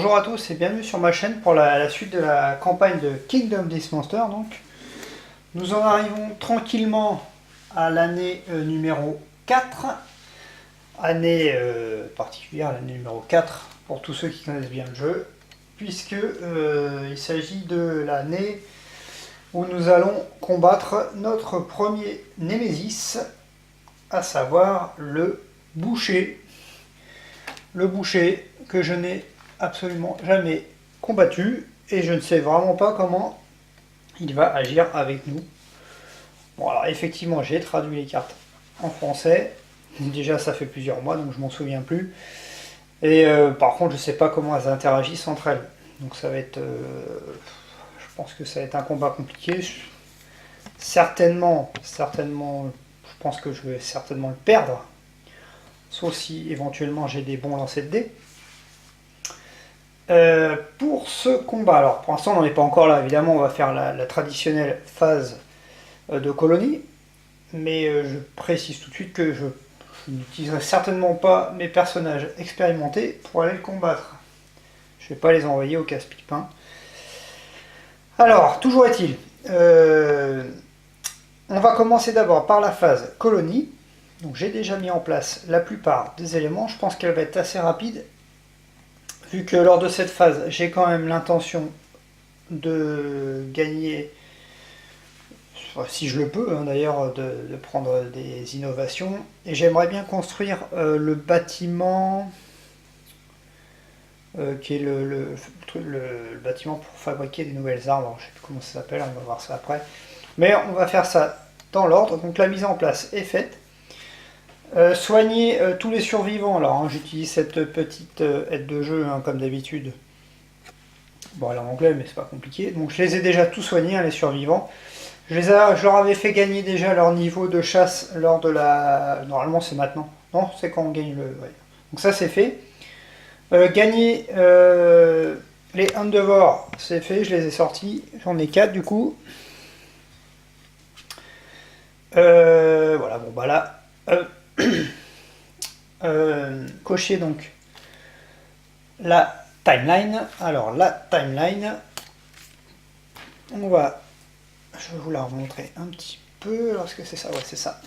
bonjour à tous et bienvenue sur ma chaîne pour la suite de la campagne de Kingdom Death Monster. Donc, nous en arrivons tranquillement à l'année numéro 4, année particulière, l'année numéro 4 pour tous ceux qui connaissent bien le jeu, puisque il s'agit de l'année où nous allons combattre notre premier Némésis, à savoir le boucher. Le boucher que je n'ai absolument jamais combattu et je ne sais vraiment pas comment il va agir avec nous. Bon, alors effectivement j'ai traduit les cartes en français, déjà ça fait plusieurs mois donc je m'en souviens plus, et par contre je sais pas comment elles interagissent entre elles, donc ça va être je pense que ça va être un combat compliqué. Certainement je pense que je vais certainement le perdre, sauf si éventuellement j'ai des bons lancers de dés. Pour ce combat, alors pour l'instant on n'en est pas encore là, évidemment on va faire la traditionnelle phase de colonie, mais je précise tout de suite que je n'utiliserai certainement pas mes personnages expérimentés pour aller le combattre. Je ne vais pas les envoyer au casse-pipe. Alors, toujours est-il, on va commencer d'abord par la phase colonie. Donc j'ai déjà mis en place la plupart des éléments, je pense qu'elle va être assez rapide, vu que lors de cette phase, j'ai quand même l'intention de gagner, si je le peux d'ailleurs, de prendre des innovations. Et j'aimerais bien construire le bâtiment, qui est le bâtiment pour fabriquer des nouvelles armes. Alors, je ne sais plus comment ça s'appelle, on va voir ça après. Mais on va faire ça dans l'ordre, donc la mise en place est faite. Soigner tous les survivants. Alors j'utilise cette petite aide de jeu comme d'habitude. Bon, elle est en anglais mais c'est pas compliqué. Donc je les ai déjà tous soignés, les survivants. Je leur avais fait gagner déjà leur niveau de chasse lors de la... Normalement c'est maintenant. Non, c'est quand on gagne le... Ouais. Donc ça c'est fait. Gagner les Endeavor, c'est fait, je les ai sortis. J'en ai 4 du coup. Voilà, bon bah là... cocher donc la timeline. Alors la timeline, je vais vous la remontrer un petit peu lorsque c'est ça, ouais c'est ça.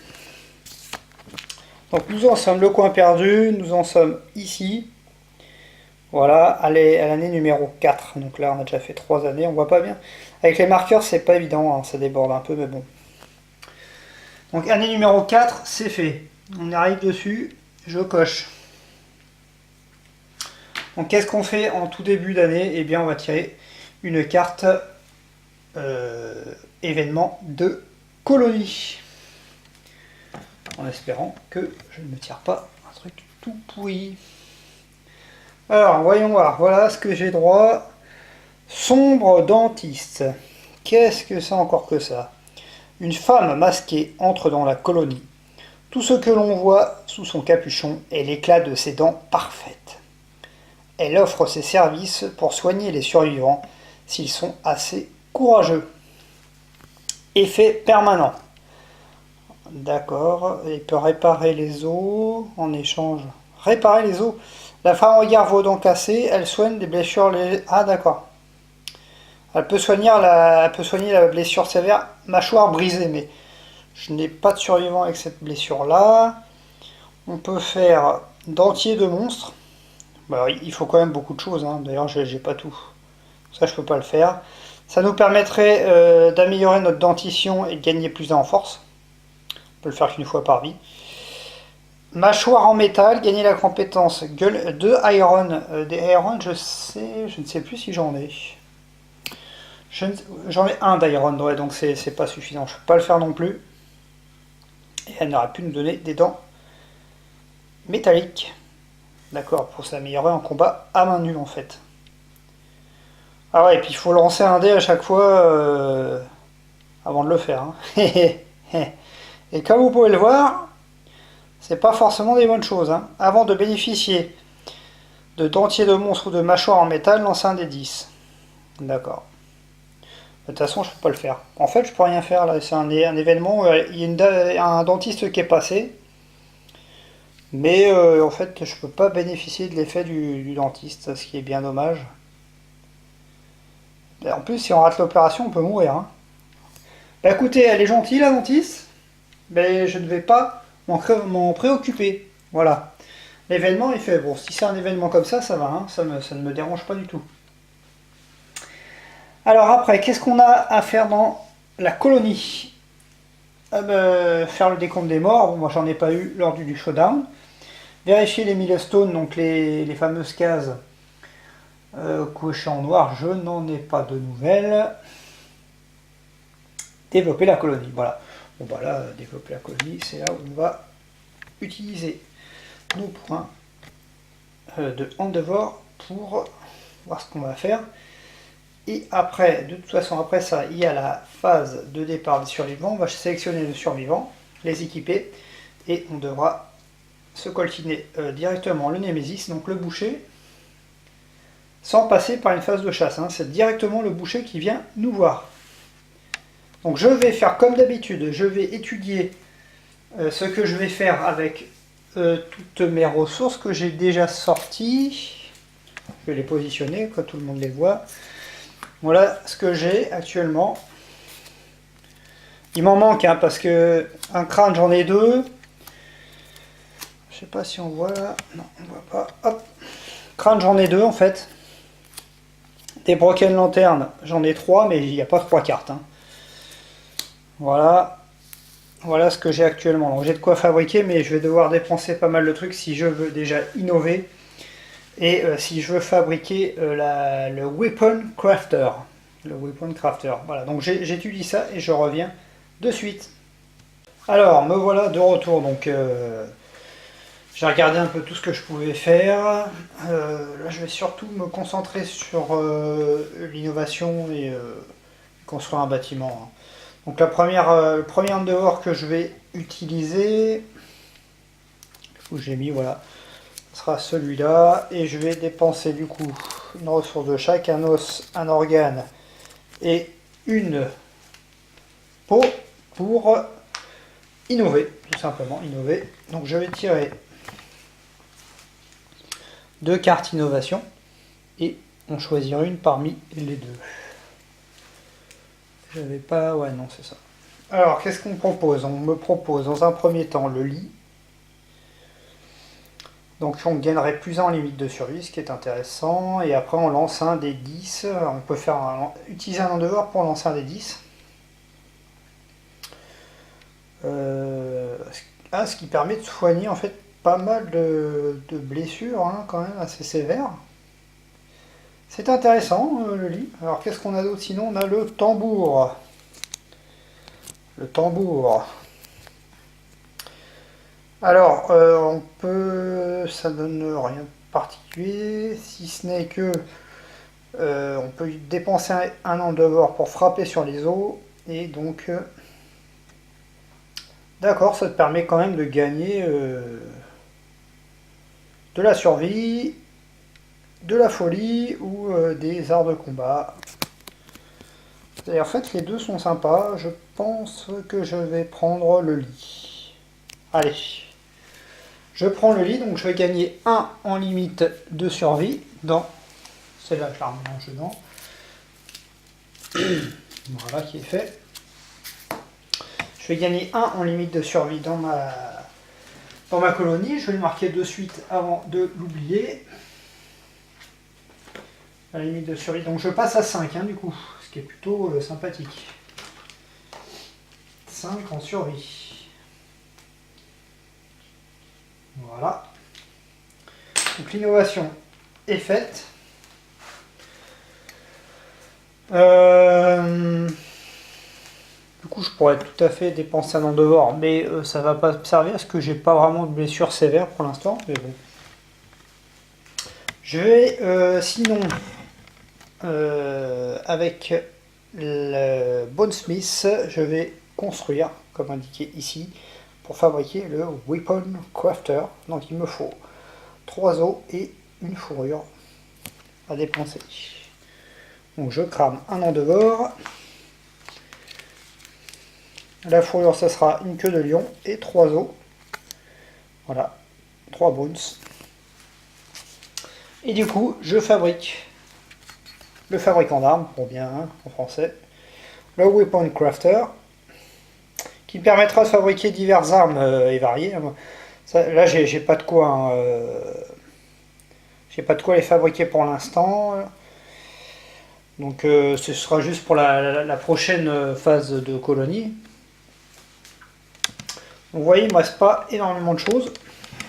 Donc nous en sommes le coin perdu, nous en sommes ici, voilà, à l'année numéro 4, donc là on a déjà fait 3 années, on voit pas bien, avec les marqueurs c'est pas évident, hein, ça déborde un peu mais bon. Donc année numéro 4, c'est fait, on arrive dessus, je coche. Donc qu'est-ce qu'on fait en tout début d'année? Eh bien on va tirer une carte événement de colonie. En espérant que je ne me tire pas un truc tout pourri. Alors voyons voir, voilà ce que j'ai droit. Sombre dentiste. Qu'est-ce que c'est encore que ça? Une femme masquée entre dans la colonie. Tout ce que l'on voit sous son capuchon est l'éclat de ses dents parfaites. Elle offre ses services pour soigner les survivants s'ils sont assez courageux. Effet permanent. D'accord, il peut réparer les os en échange. Réparer les os. La femme regarde vos dents cassées, elle soigne des blessures légères. Ah d'accord. Elle peut soigner la blessure sévère, mâchoire brisée, mais je n'ai pas de survivant avec cette blessure-là. On peut faire dentier de monstre. Bah, il faut quand même beaucoup de choses, hein. D'ailleurs j'ai pas tout. Ça je peux pas le faire. Ça nous permettrait d'améliorer notre dentition et de gagner plus en force. On peut le faire qu'une fois par vie. Mâchoire en métal, gagner la compétence gueule de Iron. Des Iron, je ne sais plus si j'en ai. J'en ai un d'Iron, ouais, donc c'est pas suffisant. Je peux pas le faire non plus. Et elle n'aurait pu nous donner des dents métalliques. D'accord, pour s'améliorer en combat à main nue en fait. Ah ouais, et puis il faut lancer un dé à chaque fois avant de le faire. Hein. Et comme vous pouvez le voir, c'est pas forcément des bonnes choses. Hein. Avant de bénéficier de dentier de monstre ou de mâchoire en métal, lancez un des 10. D'accord. De toute façon, je peux pas le faire. En fait, je peux rien faire là. C'est un événement où il y a un dentiste qui est passé. Mais en fait, je peux pas bénéficier de l'effet du dentiste, ce qui est bien dommage. Et en plus, si on rate l'opération, on peut mourir, hein. Bah écoutez, elle est gentille la dentiste, mais je ne vais pas m'en préoccuper. Voilà. L'événement est fait. Bon, si c'est un événement comme ça va, hein, ça ne me dérange pas du tout. Alors après, qu'est-ce qu'on a à faire dans la colonie? Faire le décompte des morts, bon, moi j'en ai pas eu lors du showdown. Vérifier les milestones, donc les fameuses cases cochées en noir, je n'en ai pas de nouvelles. Développer la colonie, voilà. Bon bah là, développer la colonie, c'est là où on va utiliser nos points de Endeavor pour voir ce qu'on va faire. Et après, de toute façon, après ça, il y a la phase de départ des survivants. On va sélectionner les survivants, les équiper, et on devra se coltiner directement le Némésis, donc le boucher, sans passer par une phase de chasse. Hein. C'est directement le boucher qui vient nous voir. Donc je vais faire comme d'habitude, je vais étudier ce que je vais faire avec toutes mes ressources que j'ai déjà sorties. Je vais les positionner, que tout le monde les voit. Voilà ce que j'ai actuellement. Il m'en manque, hein, parce que un crâne, j'en ai 2. Je sais pas si on voit là. Non, on voit pas. Hop. Crâne, j'en ai 2 en fait. Des broken lanternes, j'en ai 3, mais il n'y a pas 3 cartes. Hein. Voilà. Voilà ce que j'ai actuellement. Donc j'ai de quoi fabriquer, mais je vais devoir dépenser pas mal de trucs si je veux déjà innover. Et si je veux fabriquer le Weapon Crafter. Le Weapon Crafter. Voilà, donc j'étudie ça et je reviens de suite. Alors, me voilà de retour. Donc j'ai regardé un peu tout ce que je pouvais faire. Là, je vais surtout me concentrer sur l'innovation et construire un bâtiment. Hein. Donc le premier Endeavor que je vais utiliser, où j'ai mis, voilà, sera celui-là. Et je vais dépenser du coup une ressource de chaque, un os, un organe et une peau pour innover, tout simplement, innover. Donc je vais tirer 2 cartes innovation et on choisira une parmi les 2. Je vais pas... Ouais, non, c'est ça. Alors, qu'est-ce qu'on propose? On me propose dans un premier temps le lit. Donc on gagnerait plus 1 en limite de survie, ce qui est intéressant. Et après on lance un des 10. On peut utiliser un Endeavor pour lancer un des 10. Ce qui permet de soigner en fait pas mal de blessures, hein, quand même assez sévères. C'est intéressant le lit. Alors qu'est-ce qu'on a d'autre sinon? On a le tambour. Le tambour. Alors on peut... ça donne rien de particulier, si ce n'est que on peut dépenser un Endeavor pour frapper sur les os. Et donc... d'accord, ça te permet quand même de gagner de la survie, de la folie ou des arts de combat. Et en fait, les deux sont sympas. Je pense que je vais prendre le lit. Allez. Je prends le lit, donc je vais gagner 1 en limite de survie dans... Celle-là, je la remélange dedans. Voilà qui est fait. Je vais gagner 1 en limite de survie dans ma colonie. Je vais le marquer de suite avant de l'oublier. La limite de survie. Donc je passe à 5 hein, du coup, ce qui est plutôt sympathique. 5 en survie. Voilà. Donc l'innovation est faite. Du coup, je pourrais tout à fait dépenser un Endeavor, mais ça va pas me servir parce que j'ai pas vraiment de blessure sévère pour l'instant. Mais bon. Je vais sinon avec le Bonesmith, je vais construire, comme indiqué ici, pour fabriquer le Weapon Crafter. Donc il me faut 3 os et une fourrure à dépenser. Donc je crame un Endeavor. La fourrure, ça sera une queue de lion et 3 os. Voilà. 3 bones. Et du coup, je fabrique le fabricant d'armes, pour bien hein, en français, le Weapon Crafter, qui permettra de fabriquer diverses armes et variées. Ça, là, j'ai pas de quoi, hein, j'ai pas de quoi les fabriquer pour l'instant. Donc, ce sera juste pour la prochaine phase de colonie. Donc, vous voyez, il me reste pas énormément de choses.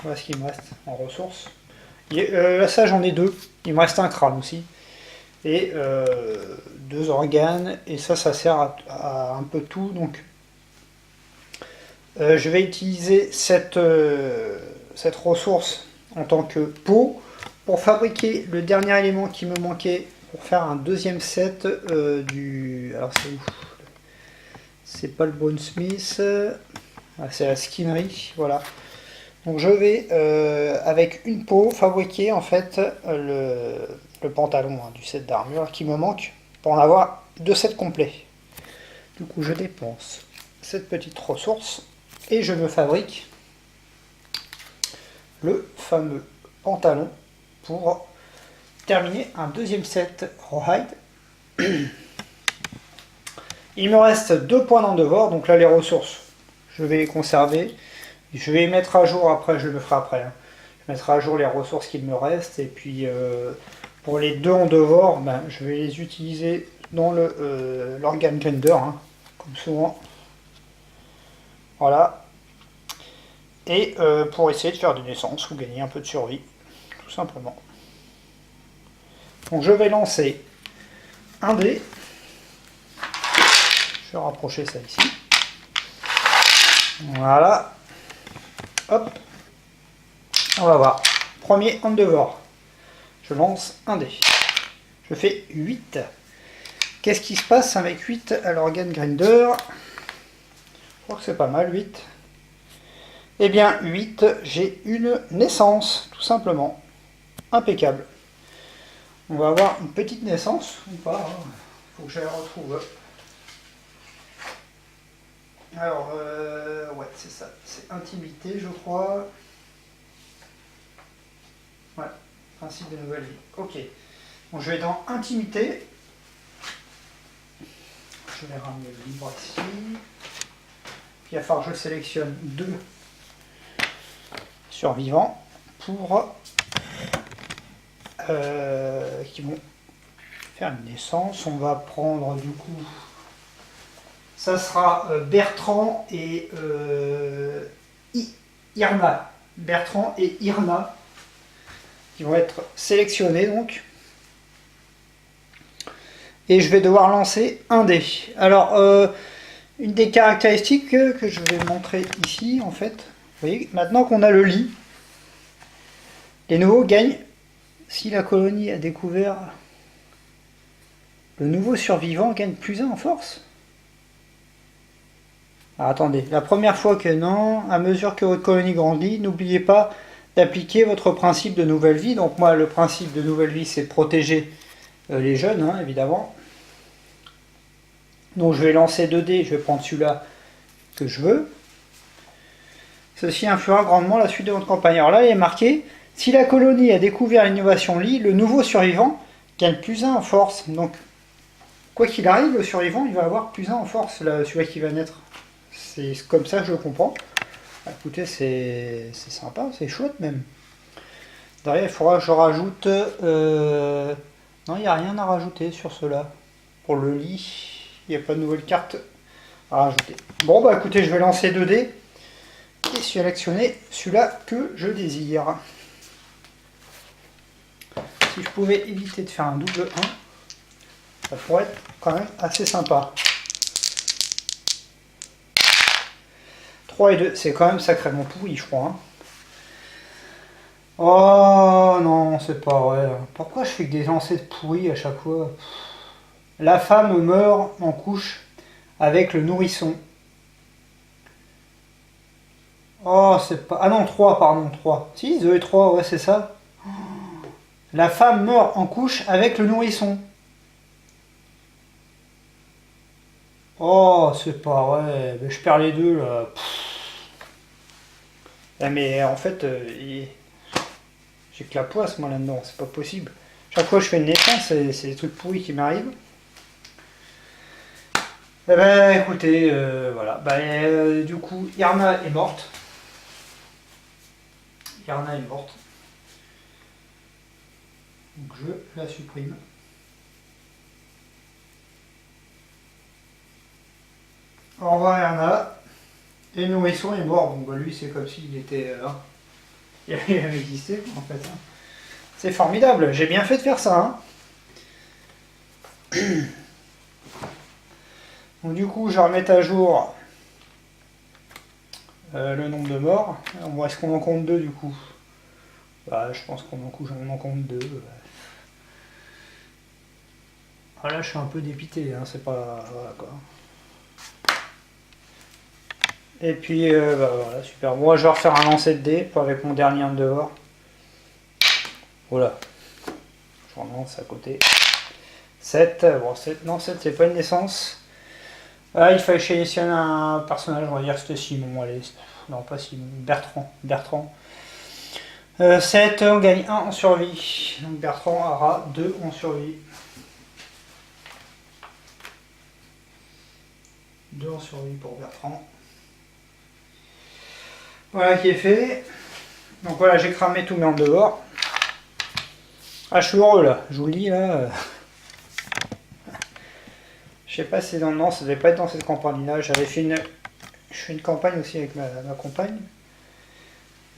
Voilà ce qu'il me reste en ressources. Là, ça, j'en ai 2. Il me reste un crâne aussi. Et 2 organes. Et ça sert à un peu tout. Donc, je vais utiliser cette ressource en tant que peau pour fabriquer le dernier élément qui me manquait pour faire un deuxième set du... Alors, c'est où? C'est pas le Bonesmith. C'est la skinnery. Voilà. Donc je vais, avec une peau, fabriquer en fait le pantalon hein, du set d'armure qui me manque pour en avoir 2 sets complets. Du coup, je dépense cette petite ressource et je me fabrique le fameux pantalon pour terminer un deuxième set rawhide. Il me reste 2 points d'endeavor, donc là les ressources, je vais les conserver. Je vais les mettre à jour après, je le ferai après. Hein. Je mettrai à jour les ressources qu'il me reste. Et puis pour les 2 endeavors, ben, je vais les utiliser dans l'organ grinder, hein, comme souvent. Voilà. Et pour essayer de faire des naissances ou gagner un peu de survie, tout simplement. Donc je vais lancer un dé. Je vais rapprocher ça ici. Voilà. Hop, on va voir. Premier endeavor. Je lance un dé. Je fais 8. Qu'est-ce qui se passe avec 8 à l'organ grinder? Je crois que c'est pas mal, 8. Eh bien, 8, j'ai une naissance, tout simplement. Impeccable. On va avoir une petite naissance, ou pas. Il faut que je la retrouve. Alors, ouais, c'est ça. C'est intimité, je crois. Ouais, principe de nouvelle vie. Ok. Donc, je vais dans intimité. Je vais ramener le livre ici. Puis, il va falloir que je sélectionne 2 survivants pour qui vont faire une naissance. On va prendre du coup. Ça sera Bertrand et Irma. Bertrand et Irma qui vont être sélectionnés donc. Et je vais devoir lancer un dé. Alors, une des caractéristiques que je vais montrer ici, en fait, vous voyez, maintenant qu'on a le lit, les nouveaux gagnent. Si la colonie a découvert, le nouveau survivant gagne +1 en force. Alors, attendez, la première fois que non, à mesure que votre colonie grandit, n'oubliez pas d'appliquer votre principe de nouvelle vie. Donc moi, le principe de nouvelle vie, c'est de protéger les jeunes, hein, évidemment. Donc je vais lancer 2 dés, je vais prendre celui-là que je veux. Ceci influera grandement la suite de votre campagne. Alors là, il est marqué, si la colonie a découvert l'innovation lit, le nouveau survivant gagne +1 en force. Donc, quoi qu'il arrive, le survivant, il va avoir +1 en force, celui qui va naître. C'est comme ça que je le comprends. Écoutez, c'est sympa, c'est chouette même. Derrière, il faudra que je rajoute... Non, il n'y a rien à rajouter sur cela. Pour le lit, il n'y a pas de nouvelle carte à rajouter. Bon, bah écoutez, je vais lancer 2 dés et sélectionner celui-là que je désire. Si je pouvais éviter de faire un double 1, ça pourrait être quand même assez sympa. 3 et 2, c'est quand même sacrément pourri, je crois. Hein. Oh non, c'est pas vrai. Pourquoi je fais que des lancers de pourris à chaque fois? La femme meurt en couche avec le nourrisson. Oh, c'est pas... Ah non, 3, pardon, 3. Si, 2 et 3, ouais, c'est ça. La femme meurt en couche avec le nourrisson. Oh, c'est pas vrai. Mais je perds les deux, là. Mais en fait, j'ai que la poisse moi là-dedans, c'est pas possible. Chaque fois que je fais une naissance, c'est des trucs pourris qui m'arrivent. Eh ben écoutez, voilà. Du coup, Irna est morte. Irna est morte. Donc je la supprime. Au revoir Irna. Et le nourrisson est mort. Bon bah lui c'est comme s'il était... il avait existé en fait. Hein. C'est formidable, j'ai bien fait de faire ça. Hein. Donc du coup je vais remettre à jour le nombre de morts. Est-ce qu'on en compte 2 du coup? Bah je pense qu'on en compte 2. Ah là je suis un peu dépité, hein. C'est pas... Voilà quoi. Et puis voilà, super. Moi je vais refaire un lancer de dés avec mon dernier dehors. Voilà. Je relance à côté. 7. Bon, 7, non, 7 c'est pas une naissance. Ah, il fallait sélectionner un personnage, on va dire que c'était Simon. Allez, non, pas Simon, Bertrand. 7, on gagne 1 en survie. Donc Bertrand aura 2 en survie. 2 en survie pour Bertrand. Voilà qui est fait. Donc voilà, j'ai cramé tous mes en dehors. Ah, je suis heureux là, je vous le dis là. Je sais pas si c'est dans... Non, ça devait pas être dans cette campagne là. J'avais fait une... Je fais une campagne aussi avec ma compagne.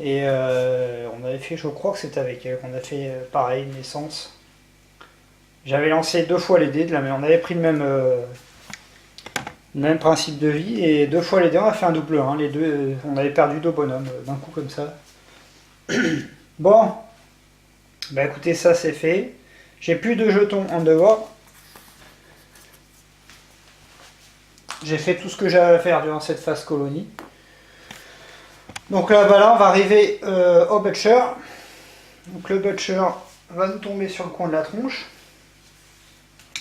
Et on avait fait, je crois que c'était avec elle, qu'on a fait pareil, une naissance. J'avais lancé 2 fois les dés, mais on avait pris le même principe de vie, et 2 fois les dés, on a fait un double 1. Les deux, on avait perdu 2 bonhommes d'un coup comme ça. Bon, bah écoutez, ça c'est fait. J'ai plus de jetons en dehors. J'ai fait tout ce que j'avais à faire durant cette phase colonie. Donc là, on va arriver au Butcher. Donc le Butcher va nous tomber sur le coin de la tronche.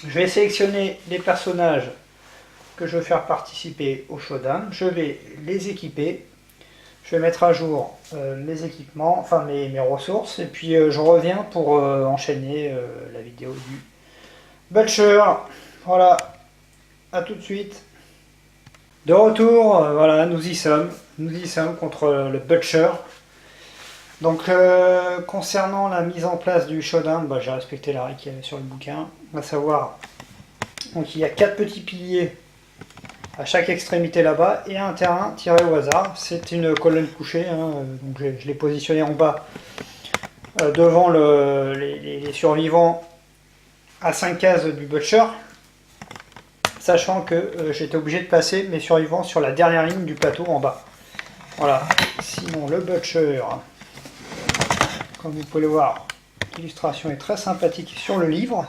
Je vais sélectionner les personnages que je veux faire participer au showdown. Je vais les équiper. Je vais mettre à jour mes équipements, enfin mes ressources. Et puis je reviens pour enchaîner la vidéo du Butcher. Voilà, à tout de suite. De retour, voilà, nous y sommes contre le Butcher. Donc concernant la mise en place du showdown, j'ai respecté la règle qu'il y avait sur le bouquin, à savoir, donc il y a 4 petits piliers à chaque extrémité là-bas et un terrain tiré au hasard. C'est une colonne couchée, hein, donc je l'ai positionné en bas devant les survivants à 5 cases du Butcher. Sachant que j'étais obligé de placer mes survivants sur la dernière ligne du plateau en bas. Voilà, sinon le Butcher, comme vous pouvez le voir, l'illustration est très sympathique sur le livre.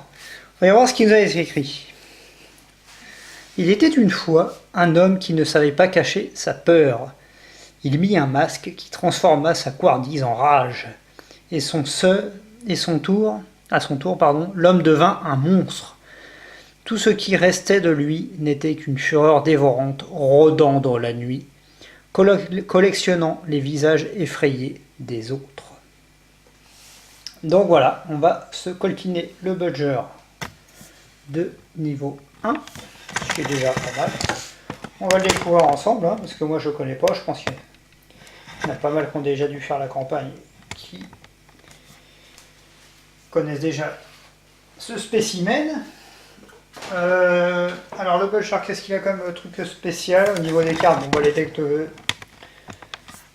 On va voir ce qu'il nous a écrit. Il était une fois un homme qui ne savait pas cacher sa peur. Il mit un masque qui transforma sa couardise en rage. Et à son tour, l'homme devint un monstre. Tout ce qui restait de lui n'était qu'une fureur dévorante rôdant dans la nuit, collectionnant les visages effrayés des autres. Donc voilà, on va se coltiner le Butcher de niveau 1, ce qui est déjà pas mal. On va le découvrir ensemble, hein, parce que moi je ne connais pas, je pense qu'il y en a pas mal qui ont déjà dû faire la campagne, qui connaissent déjà ce spécimen. Alors le Butcher, qu'est-ce qu'il a comme truc spécial au niveau des cartes? On les textes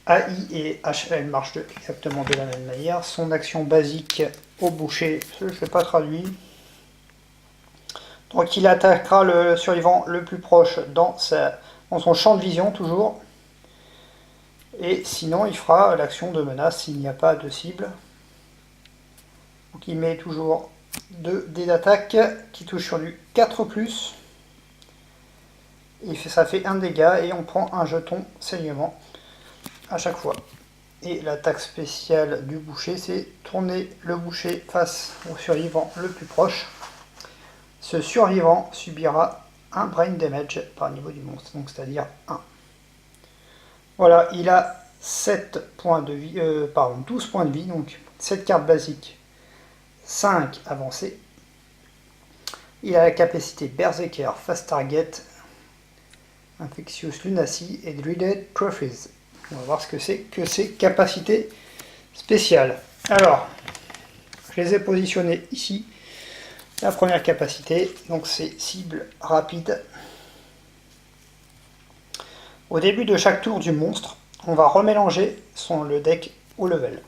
AI et HL marchent exactement de la même manière. Son action basique au boucher, je ne l'ai pas traduit. Donc il attaquera le survivant le plus proche dans son champ de vision toujours. Et sinon il fera l'action de menace s'il n'y a pas de cible. Donc il met toujours 2 dés d'attaque qui touchent sur du 4+. Ça fait 1 dégât et on prend un jeton saignement à chaque fois. Et l'attaque spéciale du boucher, c'est tourner le boucher face au survivant le plus proche. Ce survivant subira un brain damage par niveau du monstre, donc c'est-à-dire 1. Voilà, il a 7 points de vie, 12 points de vie, donc 7 cartes basiques, 5 avancées. Il a la capacité Berserker, Fast Target, Infectious Lunacy et Dreaded Trophies. On va voir ce que c'est que ces capacités spéciales. Alors, je les ai positionnés ici. La première capacité, donc c'est cible rapide. Au début de chaque tour du monstre, on va remélanger le deck au level.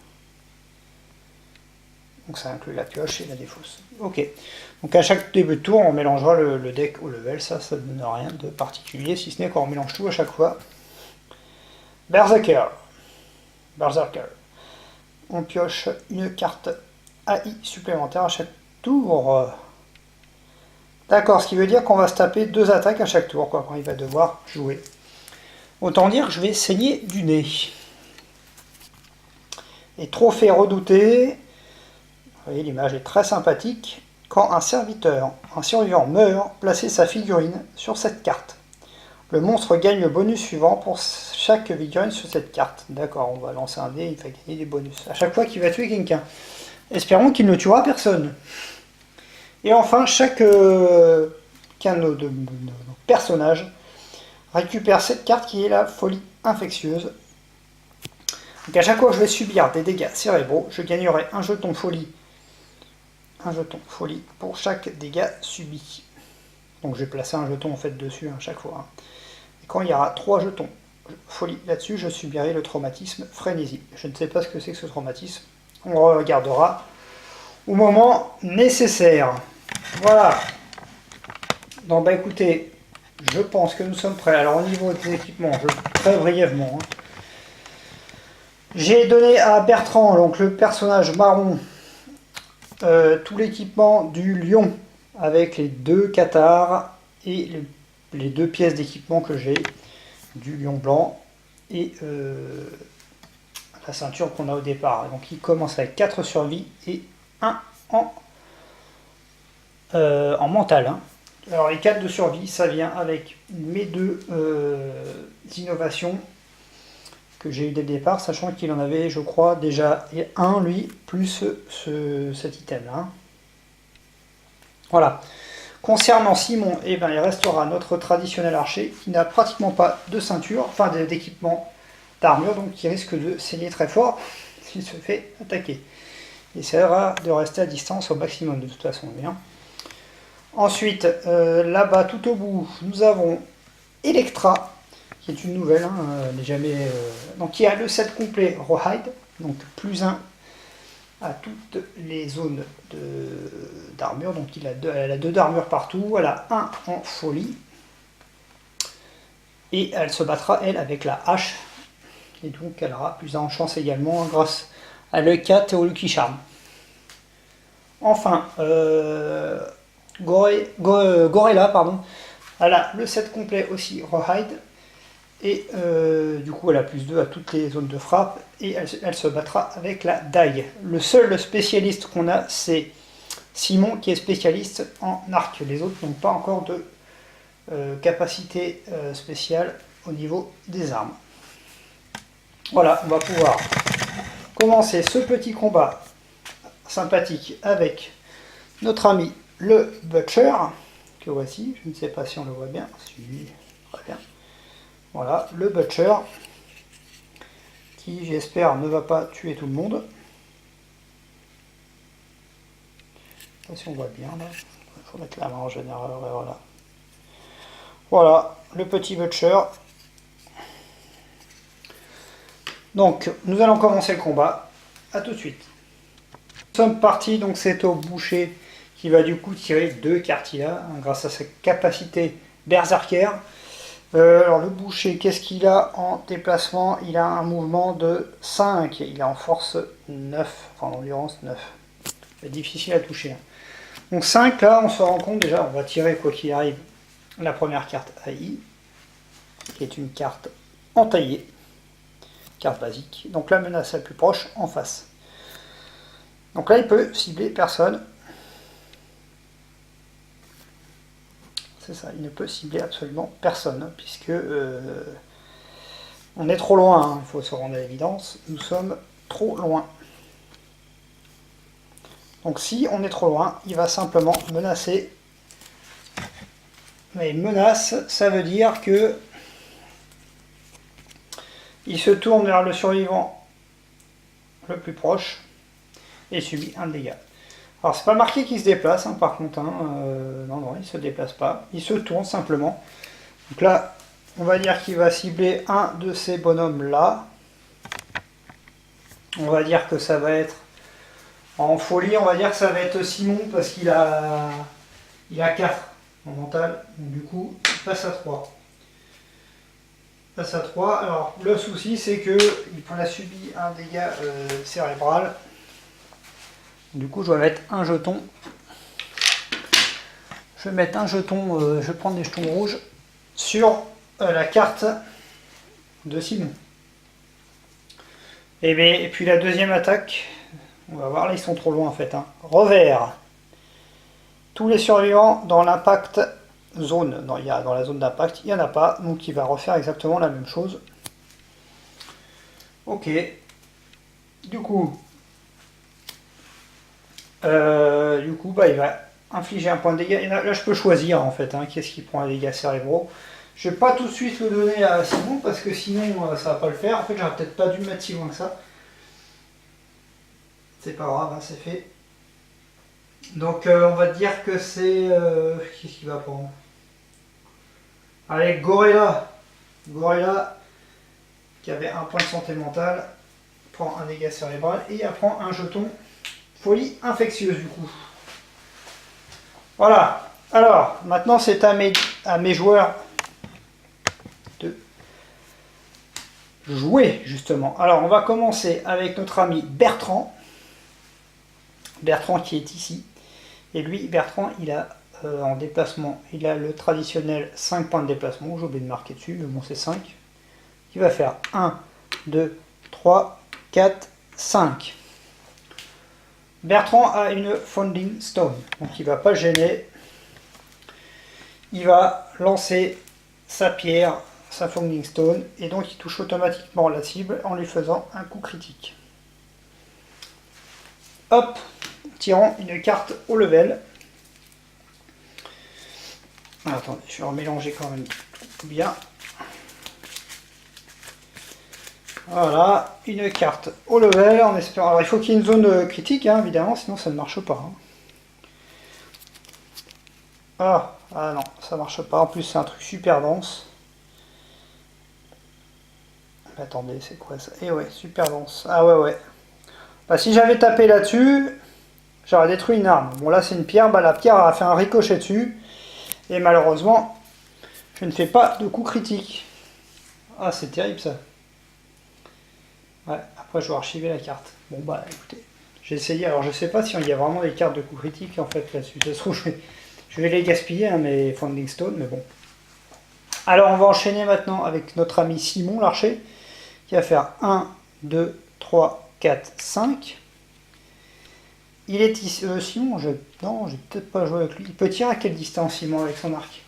Donc ça inclut la pioche et la défausse. Ok. Donc à chaque début de tour, on mélangera le deck au level. Ça ne donne rien de particulier, si ce n'est qu'on mélange tout à chaque fois. Berserker. Berserker. On pioche une carte AI supplémentaire à chaque tour. D'accord, ce qui veut dire qu'on va se taper 2 attaques à chaque tour, quoi, quand il va devoir jouer. Autant dire que je vais saigner du nez. Et trophée redouté. Vous voyez, l'image est très sympathique. Quand un survivant meurt, placez sa figurine sur cette carte. Le monstre gagne le bonus suivant pour chaque figurine sur cette carte. D'accord, on va lancer un dé, il va gagner des bonus à chaque fois qu'il va tuer quelqu'un. Espérons qu'il ne tuera personne. Et enfin, chacun de nos personnages récupère cette carte qui est la folie infectieuse. Donc à chaque fois que je vais subir des dégâts cérébraux, je gagnerai un jeton folie. Un jeton folie pour chaque dégât subi. Donc je vais placer un jeton en fait dessus à chaque fois. Et quand il y aura 3 jetons folie là-dessus, je subirai le traumatisme frénésie. Je ne sais pas ce que c'est que ce traumatisme. On regardera au moment nécessaire. Voilà. Donc bah écoutez, je pense que nous sommes prêts. Alors au niveau des équipements, très brièvement. J'ai donné à Bertrand, donc le personnage marron, tout l'équipement du lion avec les 2 cathares et les 2 pièces d'équipement que j'ai, du lion blanc et la ceinture qu'on a au départ. Donc il commence avec 4 survies et 1 en mental. Hein. Alors les 4 de survie, ça vient avec mes 2 innovations que j'ai eu dès le départ, sachant qu'il en avait, je crois, déjà un, lui, plus cet item-là. Voilà. Concernant Simon, eh ben, il restera notre traditionnel archer, qui n'a pratiquement pas de ceinture, enfin d'équipement d'armure, donc qui risque de saigner très fort s'il se fait attaquer. Il essaiera de rester à distance au maximum de toute façon. Bien. Ensuite, là-bas, tout au bout, nous avons Electra, qui est une nouvelle, hein, donc qui a le set complet Rawhide, donc plus 1 à toutes les zones d'armure, donc elle a 2 d'armure partout, elle a 1 en folie, et elle se battra elle avec la hache, et donc elle aura plus 1 en chance également grâce à l'œil 4 et au Lucky Charm. Enfin, Gorilla, pardon, elle a le set complet aussi Rawhide, et du coup elle a plus 2 à toutes les zones de frappe, et elle se battra avec la dague. Le seul spécialiste qu'on a, c'est Simon, qui est spécialiste en arc. Les autres n'ont pas encore de capacité spéciale au niveau des armes. Voilà, on va pouvoir commencer ce petit combat sympathique avec notre ami le Butcher, que voici. Je ne sais pas si on le voit bien. Si, très bien. Voilà, le Butcher, qui j'espère ne va pas tuer tout le monde. Je ne sais pas si on voit bien là. Il faut mettre la main en général. Voilà. Voilà, le petit Butcher. Donc, nous allons commencer le combat. A tout de suite. Nous sommes partis, donc c'est au boucher qui va du coup tirer 2 cartillas hein, grâce à sa capacité berserker. Alors le boucher, qu'est-ce qu'il a en déplacement? Il a un mouvement de 5, il a en force 9, enfin en endurance 9. C'est difficile à toucher. Hein. Donc 5, là on se rend compte déjà, on va tirer quoi qu'il arrive la première carte AI, qui est une carte entaillée, carte basique. Donc la menace la plus proche en face. Donc là il peut cibler personne. C'est ça, il ne peut cibler absolument personne, puisque On est trop loin, hein. Il faut se rendre à l'évidence. Nous sommes trop loin. Donc si on est trop loin, il va simplement menacer. Mais menace, ça veut dire que il se tourne vers le survivant le plus proche et subit un dégât. Alors c'est pas marqué qu'il se déplace, hein, par contre. Hein, non, il se déplace pas. Il se tourne simplement. Donc là, on va dire qu'il va cibler un de ces bonhommes là. On va dire que ça va être en folie, on va dire que ça va être Simon parce qu'il a 4 en mental. Donc du coup, il passe à 3. Il passe à 3. Alors le souci c'est que il a subi un dégât cérébral. Du coup, je vais mettre un jeton. Je vais mettre un jeton, je vais prendre des jetons rouges sur la carte de Simon. Et puis la deuxième attaque, on va voir, là ils sont trop loin en fait. Hein. Revers. Tous les survivants dans l'impact zone. Dans la zone d'impact, il n'y en a pas, donc il va refaire exactement la même chose. Ok. Du coup, il va infliger un point de dégâts. Là, je peux choisir en fait, hein, qu'est-ce qui prend un dégât cérébraux. Je vais pas tout de suite le donner à Simon parce que sinon ça va pas le faire. En fait, j'aurais peut-être pas dû mettre si loin que ça. C'est pas grave, hein, c'est fait. Donc on va dire que c'est... qu'est-ce qu'il va prendre? Allez, Gorilla. Gorilla, qui avait un point de santé mentale, prend un dégât cérébral et apprend un jeton folie infectieuse du coup. Voilà. Alors, maintenant c'est à mes joueurs de jouer justement. Alors, on va commencer avec notre ami Bertrand. Bertrand qui est ici. Et lui, Bertrand, il a en déplacement, il a le traditionnel 5 points de déplacement. J'ai oublié de marquer dessus, mais bon, c'est 5. Il va faire 1, 2, 3, 4, 5. Bertrand a une Founding Stone, donc il ne va pas gêner. Il va lancer sa pierre, sa Founding Stone, et donc il touche automatiquement la cible en lui faisant un coup critique. Hop, tirant une carte au level. Attendez, je vais remélanger quand même tout bien. Voilà, une carte au level en espérant. Alors il faut qu'il y ait une zone critique, hein, évidemment, sinon ça ne marche pas. Hein. Ah non, ça marche pas. En plus, c'est un truc super dense. Attendez, c'est quoi ça? Eh ouais, super dense. Ah ouais. Bah, si j'avais tapé là-dessus, j'aurais détruit une arme. Bon, là, c'est une pierre. Bah, la pierre a fait un ricochet dessus. Et malheureusement, je ne fais pas de coup critique. Ah, c'est terrible ça. Ouais, après, je vais archiver la carte. Bon, bah, écoutez, j'ai essayé. Alors, je sais pas s'il y a vraiment des cartes de coup critique en fait là-dessus. Ça se trouve, je vais les gaspiller, hein, mes Founding Stone, mais bon. Alors, on va enchaîner maintenant avec notre ami Simon, l'archer, qui va faire 1, 2, 3, 4, 5. Il est ici. Simon, non, j'ai peut-être pas joué avec lui. Il peut tirer à quelle distance, Simon, avec son arc?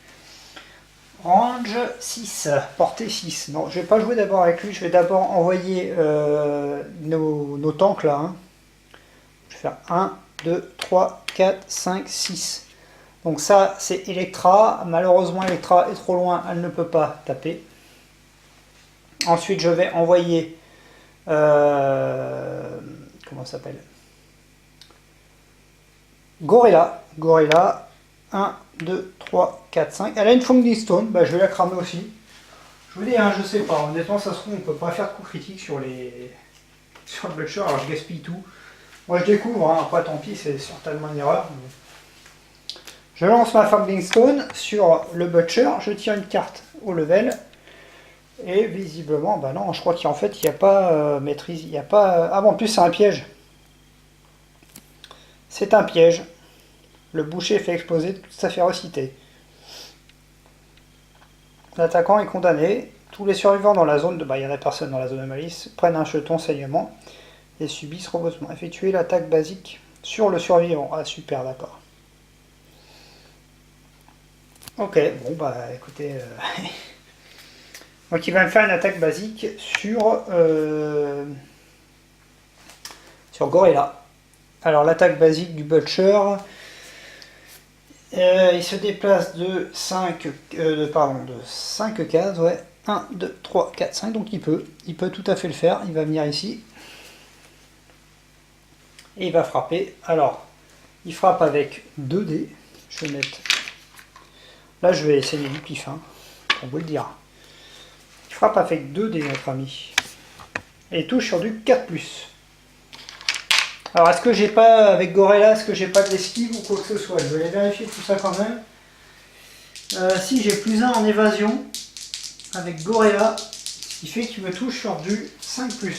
Range 6, portée 6. Non, je vais pas jouer d'abord avec lui. Je vais d'abord envoyer nos tanks là. Hein. Je vais faire 1, 2, 3, 4, 5, 6. Donc ça, c'est Electra. Malheureusement, Electra est trop loin. Elle ne peut pas taper. Ensuite, je vais envoyer... comment ça s'appelle? Gorilla. Gorilla. 1, 2, 3, 4, 5. Elle a une Founding Stone. Bah, je vais la cramer aussi. Je vous dis, hein, je sais pas. Honnêtement, ça se trouve, on peut pas faire de coup critique sur le Butcher. Alors, je gaspille tout. Moi, je découvre. Hein. Après, tant pis, c'est certainement une erreur. Mais... Je lance ma Founding Stone sur le Butcher. Je tire une carte au level. Et visiblement, bah non, je crois qu'en fait, il n'y a pas maîtrise. Il n'y a pas... Ah bon, en plus, c'est un piège. C'est un piège. Le boucher fait exploser toute sa férocité. L'attaquant est condamné. Tous les survivants dans la zone de... Bah, il n'y en a personne dans la zone de malice. Prennent un jeton saignement et subissent remboursement. Effectuer l'attaque basique sur le survivant. Ah, super, d'accord. Ok, bon, bah, écoutez... Donc il va me faire une attaque basique sur Gorilla. Alors l'attaque basique du Butcher, il se déplace de 5 cases, ouais. 1, 2, 3, 4, 5, donc il peut tout à fait le faire. Il va venir ici et il va frapper. Alors, il frappe avec 2 dés. Je vais mettre... Là, je vais essayer du pif, hein, pour vous le dire. Il frappe avec 2 dés, notre ami. Et il touche sur du 4+. Alors, est-ce que j'ai pas, avec Gorilla, est-ce que j'ai pas de l'esquive ou quoi que ce soit? Je vais aller vérifier tout ça quand même. Si j'ai plus 1 en évasion, avec Gorilla, ce qui fait qu'il me touche sur du 5+.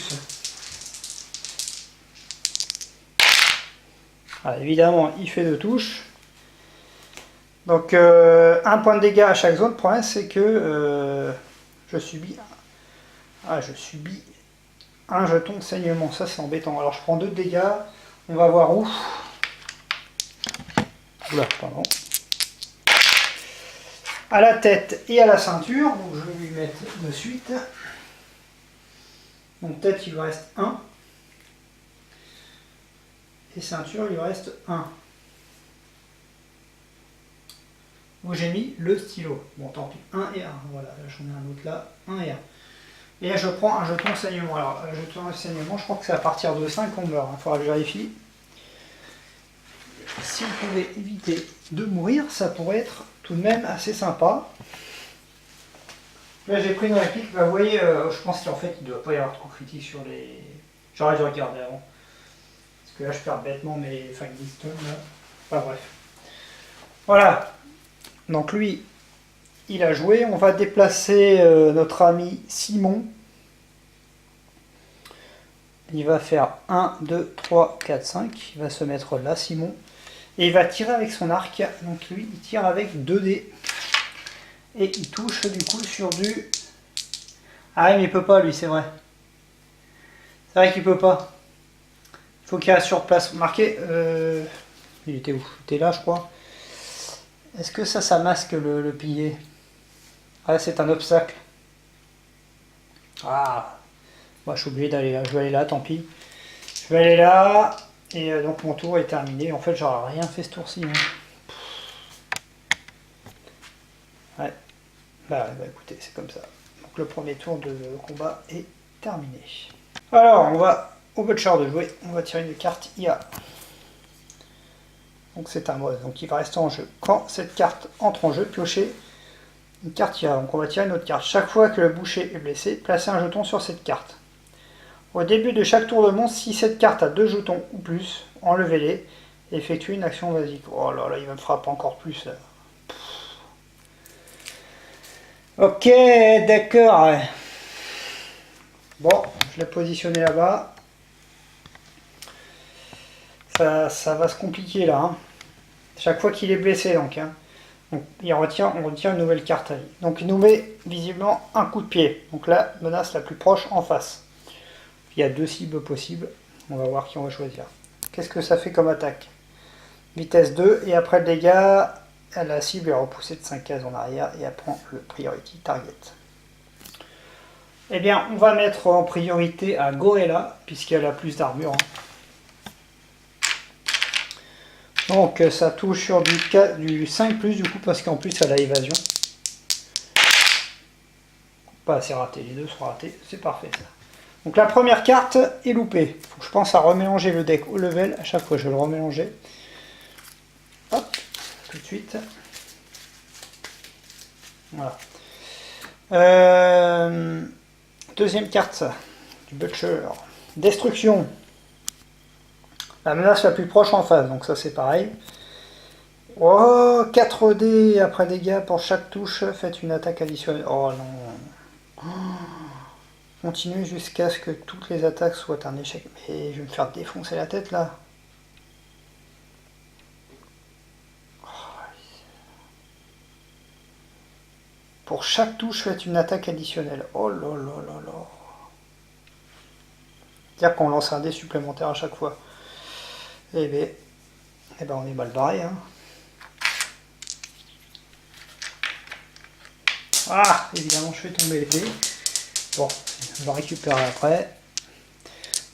Alors, évidemment, il fait 2 touches. Donc, 1 point de dégâts à chaque zone. Le problème, c'est que je subis un jeton de saignement. Ça, c'est embêtant. Alors, je prends 2 dégâts. On va voir où. Oula, pardon. À la tête et à la ceinture. Donc, je vais lui mettre de suite. Donc, tête, il lui reste 1. Et ceinture, il lui reste 1. Où j'ai mis le stylo. Bon, tant pis. 1 et 1. Voilà, j'en ai un autre là. 1 et 1. Et là, je prends un jeton saignement. Alors, jeton saignement, je crois que c'est à partir de 5 qu'on meurt. Il faudra que je vérifie. Si on pouvait éviter de mourir, ça pourrait être tout de même assez sympa. Là, j'ai pris une réplique. Bah, vous voyez, je pense qu'en fait, il ne doit pas y avoir trop critique sur les... J'aurais dû regarder avant. Parce que là, je perds bêtement mes Fangliston. Enfin, bref. Voilà. Donc, lui, il a joué. On va déplacer notre ami Simon. Il va faire 1, 2, 3, 4, 5. Il va se mettre là, Simon. Et il va tirer avec son arc. Donc lui, il tire avec 2 dés. Et il touche du coup sur du... Ah mais il peut pas lui, c'est vrai. C'est vrai qu'il peut pas. Il faut qu'il reste sur place. Marqué... Il était où? Il était là, je crois. Est-ce que ça masque le pilier? Ah, c'est un obstacle. Ah. Moi, je suis obligé d'aller là. Je vais aller là, tant pis. Je vais aller là. Et donc, mon tour est terminé. En fait, j'aurais rien fait ce tour-ci. Hein. Ouais. Bah, écoutez, c'est comme ça. Donc, le premier tour de combat est terminé. Alors, on va au Butcher de jouer. On va tirer une carte IA. Donc, c'est un mode. Donc, il va rester en jeu. Quand cette carte entre en jeu, piochez une carte IA. Donc, on va tirer une autre carte. Chaque fois que le boucher est blessé, placez un jeton sur cette carte. Au début de chaque tour de monstre, si cette carte a 2 jetons ou plus, enlevez-les et effectuez une action basique. Oh là là, il va me frapper encore plus. Là. Ok, d'accord. Bon, je l'ai positionné là-bas. Ça va se compliquer là. Hein. Chaque fois qu'il est blessé, donc. Hein. Donc on retient une nouvelle carte à lui. Donc il nous met visiblement un coup de pied. Donc la menace la plus proche en face. Il y a 2 cibles possibles. On va voir qui on va choisir. Qu'est-ce que ça fait comme attaque? Vitesse 2. Et après le dégât, la cible est repoussée de 5 cases en arrière et elle prend le priority target. Eh bien, on va mettre en priorité à Gorilla, puisqu'elle a plus d'armure. Donc ça touche sur du 5+, du coup, parce qu'en plus elle a évasion. Pas assez raté, les deux sont ratés, c'est parfait ça. Donc la première carte est loupée. Faut que je pense à remélanger le deck au level. À chaque fois, je vais le remélanger. Hop, tout de suite. Voilà. Deuxième carte du Butcher. Destruction. La menace la plus proche en face. Donc ça, c'est pareil. Oh, 4 dés après dégâts pour chaque touche. Faites une attaque additionnelle. Oh non. Continuez jusqu'à ce que toutes les attaques soient un échec. Mais je vais me faire défoncer la tête là. Pour chaque touche, faites une attaque additionnelle. Oh là là là là. C'est-à-dire qu'on lance un dé supplémentaire à chaque fois. Eh ben on est mal barré. Hein. Ah, évidemment, je fais tomber les dés. Bon, je le récupérer après.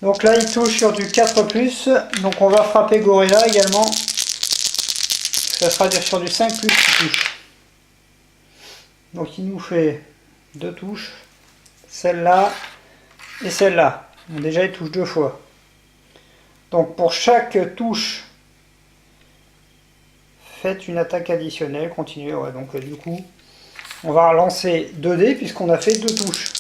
Donc là, il touche sur du 4+. Donc on va frapper Gorilla également. Ça sera sur du 5+ qui touche. Donc il nous fait 2 touches. Celle-là et celle-là. Déjà, il touche 2 fois. Donc pour chaque touche, faites une attaque additionnelle. Continuez. Ouais, donc du coup, on va relancer 2 dés puisqu'on a fait 2 touches.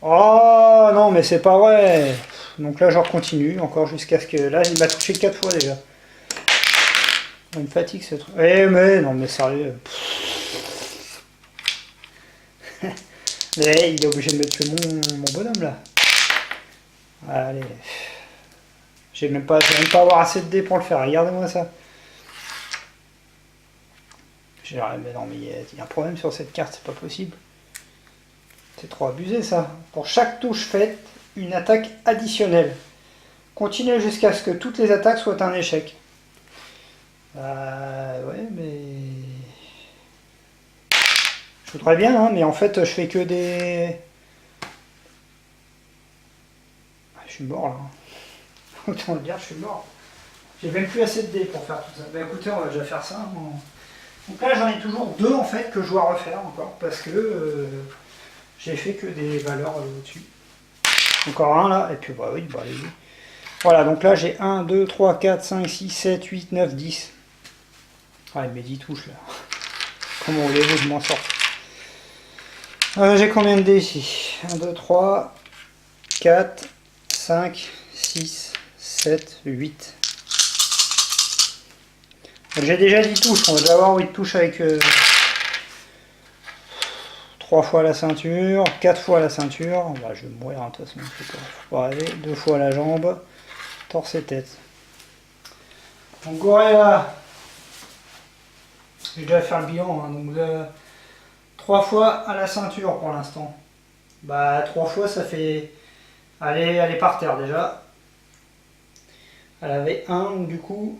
Oh non, mais c'est pas vrai. Donc là, je continue encore jusqu'à ce que... Là, il m'a touché 4 fois déjà. Il me fatigue ce truc. Eh mais non, mais sérieux. Mais il est obligé de me tuer mon bonhomme là. Allez. Je vais même pas avoir assez de dés pour le faire. Regardez-moi ça. Mais non, mais il y a un problème sur cette carte, c'est pas possible. C'est trop abusé ça. Pour chaque touche faite, une attaque additionnelle. Continuez jusqu'à ce que toutes les attaques soient un échec. Ouais, mais... Je voudrais bien, hein, mais en fait, je fais que des... Je suis mort là. Autant le dire, je suis mort. J'ai même plus assez de dés pour faire tout ça. Bah écoutez, on va déjà faire ça. Donc là, j'en ai toujours 2 en fait que je dois refaire encore parce que j'ai fait que des valeurs au-dessus. Encore un là, et puis bah oui, bah allez-y. Voilà, donc là j'ai 1, 2, 3, 4, 5, 6, 7, 8, 9, 10. Ouais, mais 10 touches là. Comment voulez-vous que je m'en sorte? J'ai combien de dés ici? 1, 2, 3, 4, 5, 6, 7, 8. J'ai déjà 10 touches, on va déjà avoir 8 touches avec 3 fois la ceinture, 4 fois la ceinture. Bah, je vais mourir de toute façon, faut pas rêver. 2 fois la jambe, torse et tête. Donc Gorilla, j'ai déjà fait le bilan, hein, donc 3 fois à la ceinture pour l'instant. Bah 3 fois ça fait... Elle est par terre déjà. Elle avait 1, donc du coup,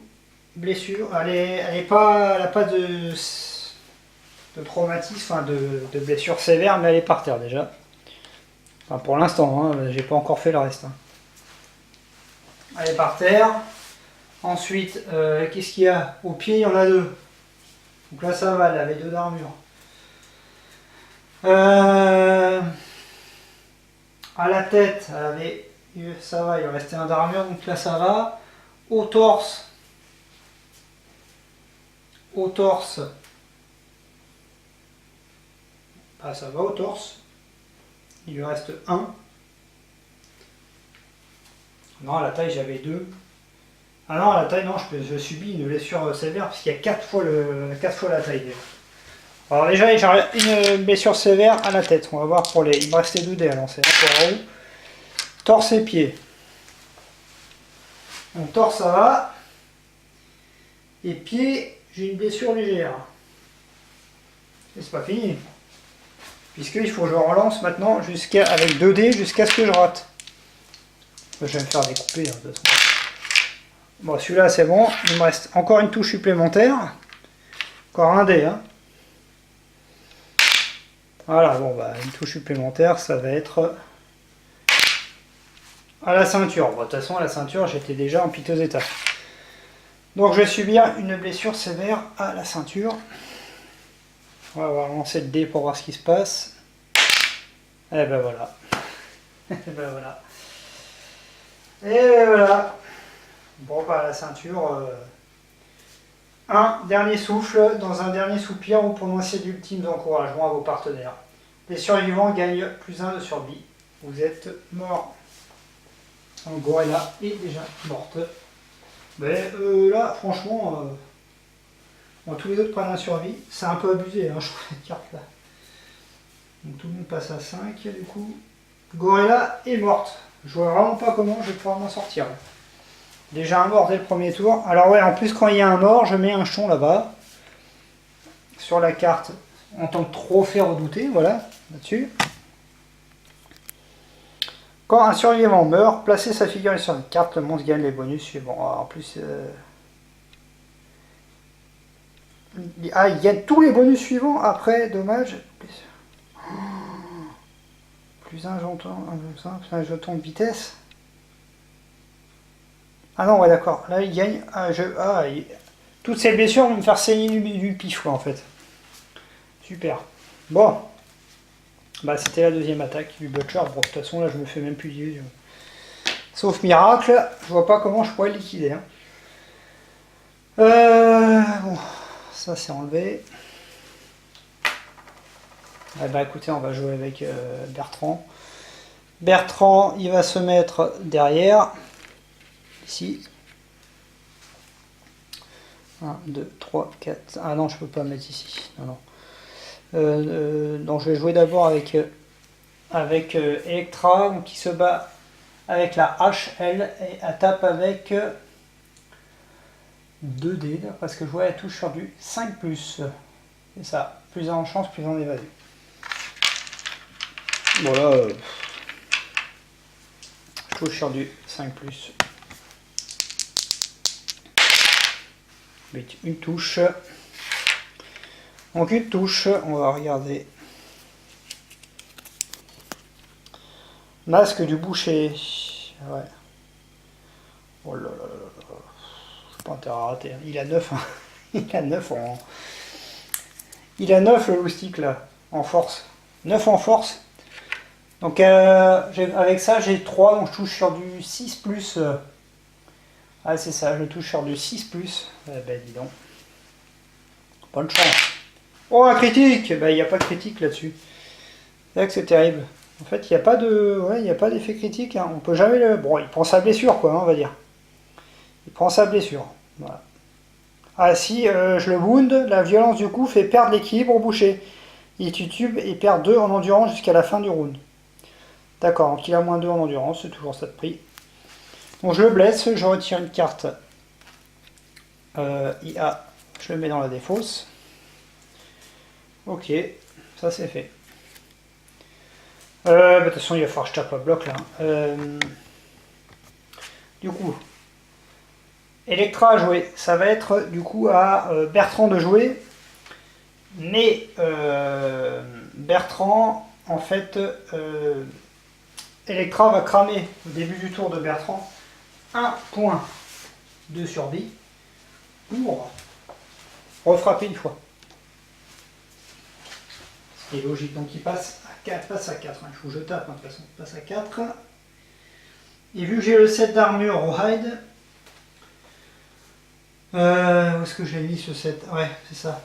blessure. Elle n'a pas de traumatisme, enfin de blessure sévère, mais elle est par terre déjà. Enfin pour l'instant, hein, j'ai pas encore fait le reste. Hein. Elle est par terre. Ensuite, qu'est-ce qu'il y a? Au pied, il y en a 2. Donc là ça va, elle avait 2 d'armure. À la tête, elle avait... Ça va, il restait 1 d'armure, donc là ça va. Au torse, bah, ça va au torse. Il lui reste 1. Non, à la taille j'avais 2. Ah non, à la taille non, je subis une blessure sévère parce qu'il y a 4 fois la taille déjà. Alors déjà j'ai une blessure sévère à la tête. On va voir pour les... Il me restait 2 dés à lancer. Pour haut. Torse et pied. Donc torse ça va. Et pied, j'ai une blessure légère. Et c'est pas fini. Puisqu'il faut que je relance maintenant avec 2 dés jusqu'à ce que je rate. Je vais me faire découper. Hein, de toute façon. Bon, celui-là c'est bon. Il me reste encore une touche supplémentaire. Encore un dé. Hein. Voilà, bon, bah, une touche supplémentaire, ça va être à la ceinture. Bon, de toute façon, à la ceinture, j'étais déjà en piteux état. Donc, je vais subir une blessure sévère à la ceinture. On va lancer le dé pour voir ce qui se passe. Et ben voilà. Et ben voilà. Et ben voilà. Bon, bah, la ceinture. Un dernier souffle, dans un dernier soupir, vous prononcez d'ultimes encouragements à vos partenaires. Les survivants gagnent +1 de survie. Vous êtes mort. Donc Gorilla est déjà morte. Mais là, franchement, tous les autres prennent un survie. C'est un peu abusé, hein, je trouve, cette carte-là. Donc tout le monde passe à 5, du coup. Gorilla est morte. Je vois vraiment pas comment je vais pouvoir m'en sortir. Déjà un mort dès le premier tour. Alors ouais, en plus quand il y a un mort, je mets un jeton là-bas. Sur la carte, en tant que trophée redouté, voilà, là-dessus. Quand un survivant meurt, placez sa figure sur une carte, le monstre gagne les bonus suivants. Alors, en plus... Ah, il gagne tous les bonus suivants après, dommage. Plus un jeton, plus un jeton de vitesse. Ah non, ouais, d'accord. Là, il gagne un jeu. Ah, toutes ces blessures vont me faire saigner du pif, quoi, en fait. Super. Bon. Bah, c'était la deuxième attaque du Butcher. Bon, de toute façon, là, je me fais même plus d'illusions. Sauf miracle, je vois pas comment je pourrais le liquider. Hein. Bon, ça c'est enlevé. Eh ben, écoutez, on va jouer avec Bertrand. Bertrand, il va se mettre derrière. Ici. 1, 2, 3, 4. Ah non, je peux pas mettre ici. Non, non. Donc je vais jouer d'abord avec Electra, donc qui se bat avec la hache, elle, et elle tape avec 2 dés, parce que je vois elle touche sur du 5+. C'est ça, plus en chance, plus en évadé. Voilà, je touche sur du 5+. Une touche. Donc une touche, on va regarder. Masque du boucher. Ouais. Oh là là là là. C'est pas intérêt à rater. Il a 9. Hein. Il a 9 en. Il a 9 le loustic là. En force. 9 en force. Donc avec ça j'ai 3, donc je touche sur du 6+. Ah c'est ça, je touche sur du 6+. Ben dis donc. Bonne chance. Oh un critique. Ben il n'y a pas de critique là-dessus. C'est là que c'est terrible. En fait, il n'y a pas de, ouais, il n'y a pas d'effet critique. Hein. On peut jamais le. Bon, il prend sa blessure, quoi, hein, on va dire. Il prend sa blessure. Voilà. Ah si, je le wound, la violence du coup fait perdre l'équilibre au boucher. Il titube et perd 2 en endurance jusqu'à la fin du round. D'accord, donc il a moins 2 en endurance, c'est toujours ça de prix. Donc je le blesse, je retire une carte IA, je le mets dans la défausse. Ok, ça c'est fait. De toute façon, il va falloir que je tape à bloc là. Du coup, Electra à jouer. Ça va être du coup à Bertrand de jouer. Mais Bertrand, en fait, Electra va cramer au début du tour de Bertrand 1 point de survie pour refrapper une fois. Ce qui est logique. Donc il passe à 4. Passe à 4. Il faut que je tape, hein, de toute façon. Il passe à 4. Et vu que j'ai le set d'armure au hide, où est-ce que j'ai mis ce set? Ouais, c'est ça.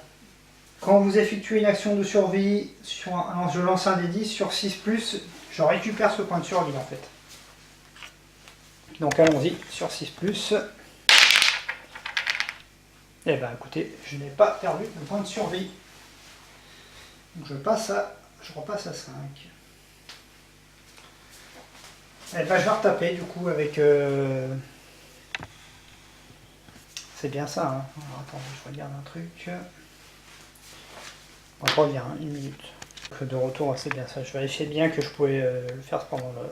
Quand vous effectuez une action de survie, je lance un des 10 sur 6+, je récupère ce point de survie en fait. Donc allons-y, sur 6+. Eh ben écoutez, je n'ai pas perdu le point de survie. Donc je repasse à 5. Eh ben je vais retaper du coup avec... C'est bien ça, hein. Alors, attendez, je regarde un truc. On revient, hein, une minute. De retour, c'est bien ça. Je vérifiais bien que je pouvais le faire pendant le...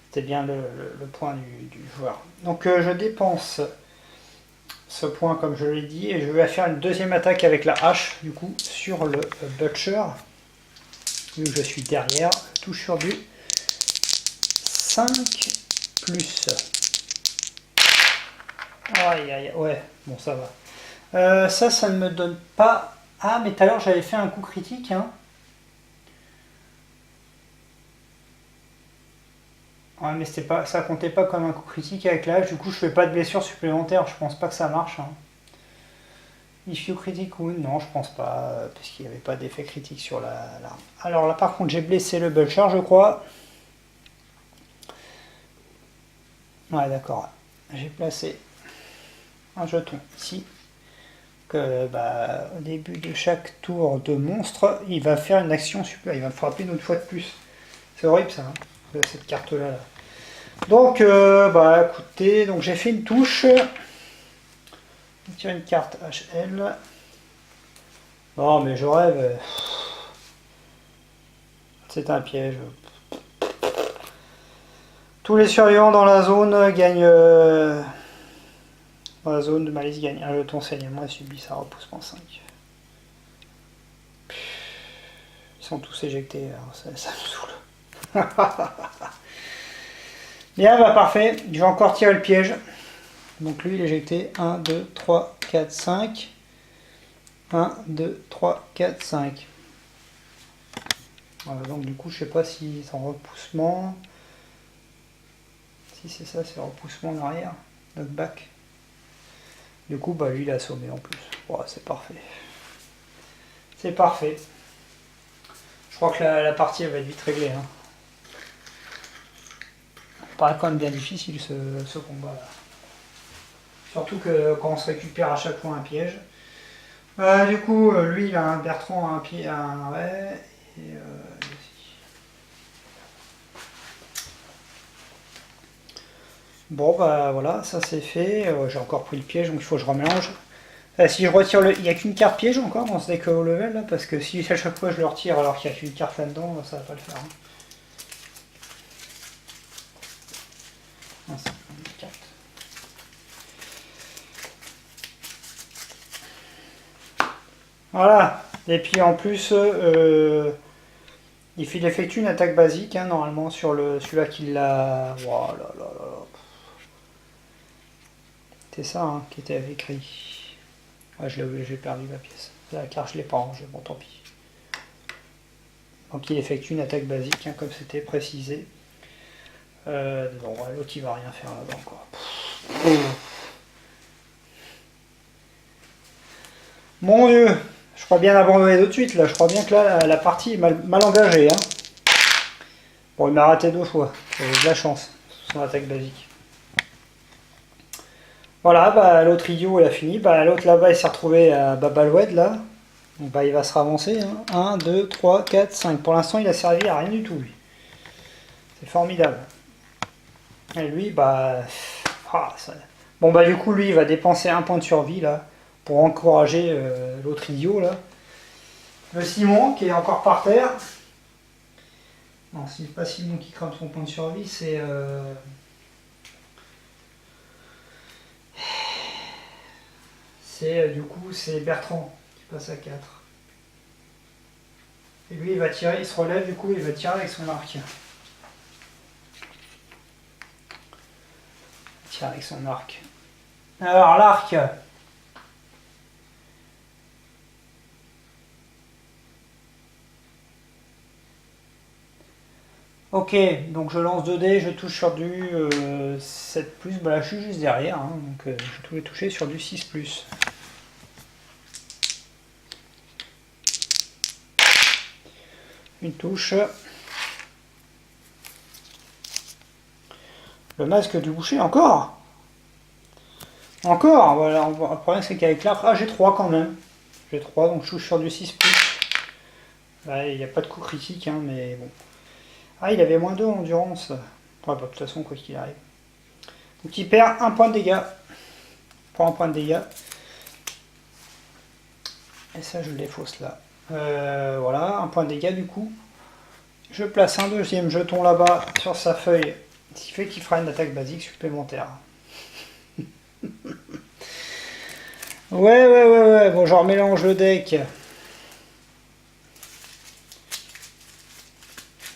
C'était bien le point du joueur. Donc je dépense ce point comme je l'ai dit et je vais faire une deuxième attaque avec la hache du coup sur le Butcher. Vu que je suis derrière, je touche sur du 5+. Aïe aïe, ouais, bon ça va. Ça ne me donne pas... Ah, mais tout à l'heure j'avais fait un coup critique, hein. Ouais, mais pas, ça comptait pas comme un coup critique avec l'âge, du coup je fais pas de blessure supplémentaire, je pense pas que ça marche. Hein. If you critic wound, non je pense pas, puisqu'il n'y avait pas d'effet critique sur l'arme. Alors là par contre j'ai blessé le Butcher je crois. Ouais d'accord, j'ai placé un jeton ici. Que, au début de chaque tour de monstre, il va faire une action super, il va me frapper une autre fois de plus. C'est horrible ça, hein, cette carte là. Donc, écoutez, donc j'ai fait une touche. On tire une carte HL. Non, mais je rêve. C'est un piège. Tous les survivants dans la zone gagnent. Dans la zone de malice gagne un jeton saignement et subit sa repousse pour 5. sont tous éjectés, alors ça me saoule. Bien, bah parfait, je vais encore tirer le piège. Donc lui il est éjecté, 1, 2, 3, 4, 5. 1, 2, 3, 4, 5. Voilà, donc du coup je sais pas si c'est en repoussement. Si c'est ça, c'est repoussement en arrière, notre back. Du coup bah lui il est assommé en plus. Ouais, c'est parfait. C'est parfait. Je crois que la partie elle va être vite réglée. Hein. Ça paraît quand même bien difficile ce combat là. Surtout que quand on se récupère à chaque fois un piège. Du coup, lui il a un Bertrand, un pied, un ouais. Et bon bah voilà, ça c'est fait. J'ai encore pris le piège donc il faut que je remélange. Si je retire le. Il n'y a qu'une carte piège encore dans ce deck au level là, parce que si à chaque fois je le retire alors qu'il n'y a qu'une carte là-dedans, ça va pas le faire. Hein. Ah, c'est une carte. Voilà, et puis en plus, il effectue une attaque basique hein, normalement sur celui-là qui l'a. Oh là là là. C'est ça hein, qui était écrit. Ouais, j'ai perdu ma pièce. La carte, je l'ai pas rangée, bon tant pis. Donc il effectue une attaque basique, hein, comme c'était précisé. Bon, l'autre il va rien faire là-dedans quoi. Mon dieu, je crois bien abandonner tout de suite là. Je crois bien que là la partie est mal engagée. Hein. Bon, il m'a raté 2 fois. J'ai de la chance. Son attaque basique. Voilà, bah l'autre idiot il a fini. Bah l'autre là-bas il s'est retrouvé à Babaloued là. Donc bah il va se ravancer. Hein. 1, 2, 3, 4, 5. Pour l'instant il a servi à rien du tout lui. C'est formidable. Et lui bah. Ça... Bon bah du coup lui il va dépenser un point de survie là. Pour encourager l'autre idiot là. Le Simon qui est encore par terre. Non, c'est pas Simon qui crame son point de survie, c'est. Du coup c'est Bertrand qui passe à 4. Et lui il va tirer, il se relève du coup il va tirer avec son arc. Il tire avec son arc. Alors l'arc. Ok, donc je lance 2 dés, je touche sur du 7+, bah là je suis juste derrière, hein, donc je vais toucher sur du 6+. Une touche. Le masque du boucher, encore. Encore, voilà, le problème c'est qu'avec l'arc, j'ai 3 quand même. J'ai 3, donc je touche sur du 6+. Là, il n'y a pas de coup critique, hein, mais bon. Ah, il avait moins 2 en endurance. Ouais, bah, de toute façon, quoi qu'il arrive. Donc il perd 1 point de dégâts. Pour 1 point de dégâts. Et ça, je le défausse là. Voilà, 1 point de dégâts du coup. Je place un deuxième jeton là-bas sur sa feuille. Ce qui fait qu'il fera une attaque basique supplémentaire. Ouais. Bon, je remélange le deck.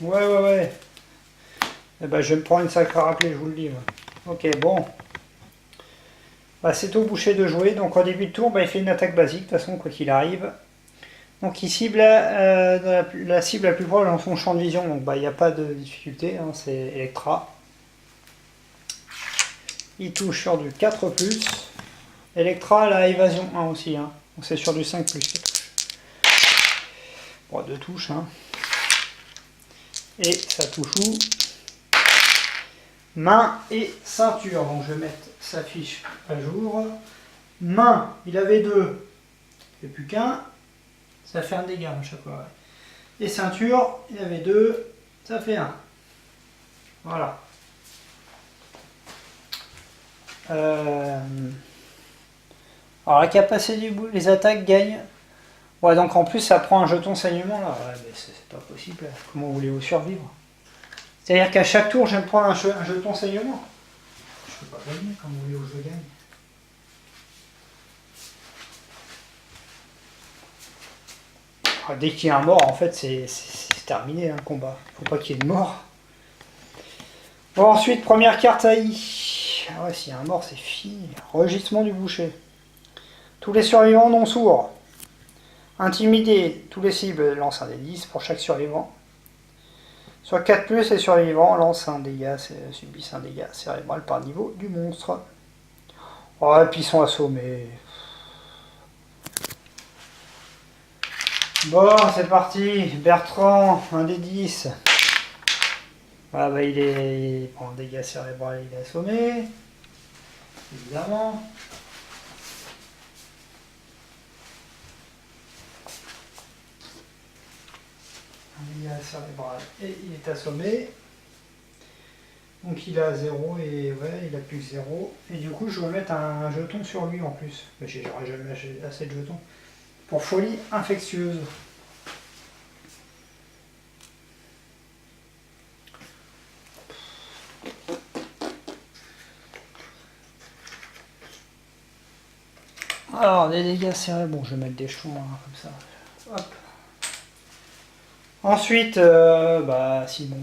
Ouais. Eh ben, je vais me prendre une sacrée raclée, je vous le dis. Ok, bon. Bah, c'est au boucher de jouer. Donc, au début de tour, bah, il fait une attaque basique, de toute façon, quoi qu'il arrive. Donc, il cible la cible la plus proche dans son champ de vision. Donc, bah, il n'y a pas de difficulté. Hein, c'est Electra. Il touche sur du 4+. Electra, la évasion 1 aussi. Hein. Donc, c'est sur du 5+. Qui touche. Bon, 2 touches. Hein. Et ça touche où? Main et ceinture. Donc je vais mettre sa fiche à jour. Main, il avait 2. Il n'y a plus qu'un. Ça fait un dégât à chaque fois. Ouais. Et ceinture, il avait 2. Ça fait 1. Voilà. Alors la capacité du bout, les attaques gagnent. Ouais, donc en plus ça prend un jeton saignement là. Ouais, mais c'est pas possible. Comment voulez-vous survivre? C'est-à-dire qu'à chaque tour, je vais me prendre un jeton saignement. Je peux pas gagner, comment voulez-vous que je gagne? Dès qu'il y a un mort, en fait, c'est terminé le combat. Faut pas qu'il y ait de mort. Bon, ensuite, première carte AI. Ah ouais, s'il y a un mort, c'est fini. Registement du boucher. Tous les survivants non sourds. Intimider. Tous les cibles lancent un des 10 pour chaque survivant. Soit 4 plus, les survivants lancent un dégât, subissent un dégât cérébral par niveau du monstre. Oh, et puis ils sont assommés. Bon, c'est parti. Bertrand, un des 10. Ah bah il prend un dégât cérébral, il est assommé. Évidemment. Un dégât cérébral et il est assommé. Donc il a 0 et ouais, il a plus que 0. Et du coup je vais mettre un jeton sur lui en plus. Mais j'aurais jamais assez de jetons. Pour folie infectieuse. Alors, des dégâts serrés, bon, je vais mettre des jetons hein, comme ça. Hop. Ensuite, Simon,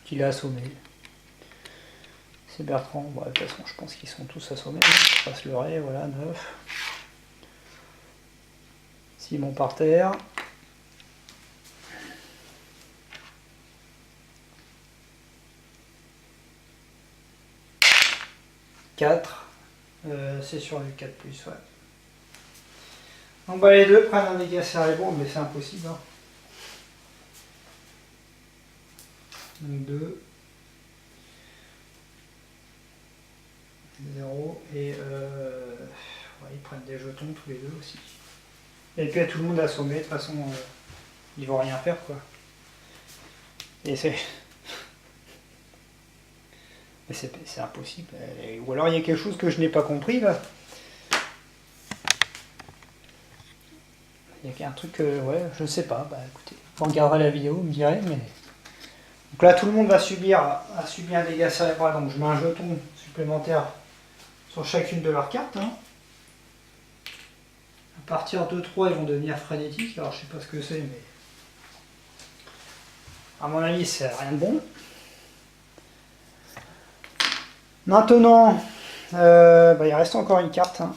qui l'a assommé. C'est Bertrand. Bon, de toute façon, je pense qu'ils sont tous assommés. Je passe le ré, voilà, 9. Simon par terre. C'est sur le 4+, ouais. Donc bah, les deux prennent un dégât cérébral, mais c'est impossible. Hein. Donc 2. 0. Et ils prennent des jetons tous les deux aussi. Et puis tout le monde assommé, de toute façon, ils vont rien faire quoi. Et c'est. Mais c'est impossible. Ou alors il y a quelque chose que je n'ai pas compris là. Il y a un truc, ouais, je sais pas. Bah écoutez, vous regarderez la vidéo, vous me direz. Mais... Donc là, tout le monde va subir un dégât cérébral. Donc je mets un jeton supplémentaire sur chacune de leurs cartes. Hein. À partir de 3, ils vont devenir frénétiques. Alors je sais pas ce que c'est, mais à mon avis, c'est rien de bon. Maintenant, il reste encore une carte. Hein.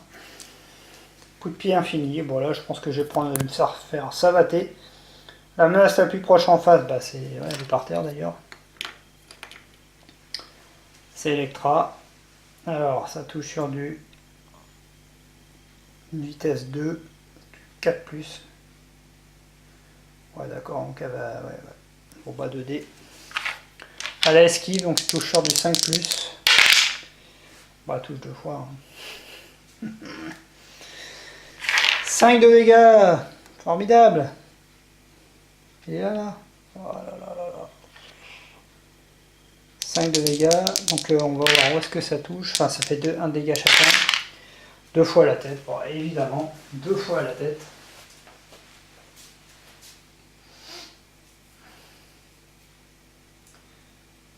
Coup de pied infini. Bon là, je pense que je vais prendre une faire savater. La menace la plus proche en face, c'est elle est par terre d'ailleurs. C'est Electra. Alors, ça touche sur du vitesse 2, 4+. Ouais, d'accord, donc elle va... Ouais. Bon, 2D. Elle a esquive, donc ça touche sur du 5+. Elle touche 2 fois. Hein. 5 de dégâts. Formidable. Et là. Oh là là là là. 5 de dégâts. Donc on va voir où est-ce que ça touche. Enfin, ça fait un dégât chacun. 2 fois la tête. Bon, évidemment, 2 fois la tête.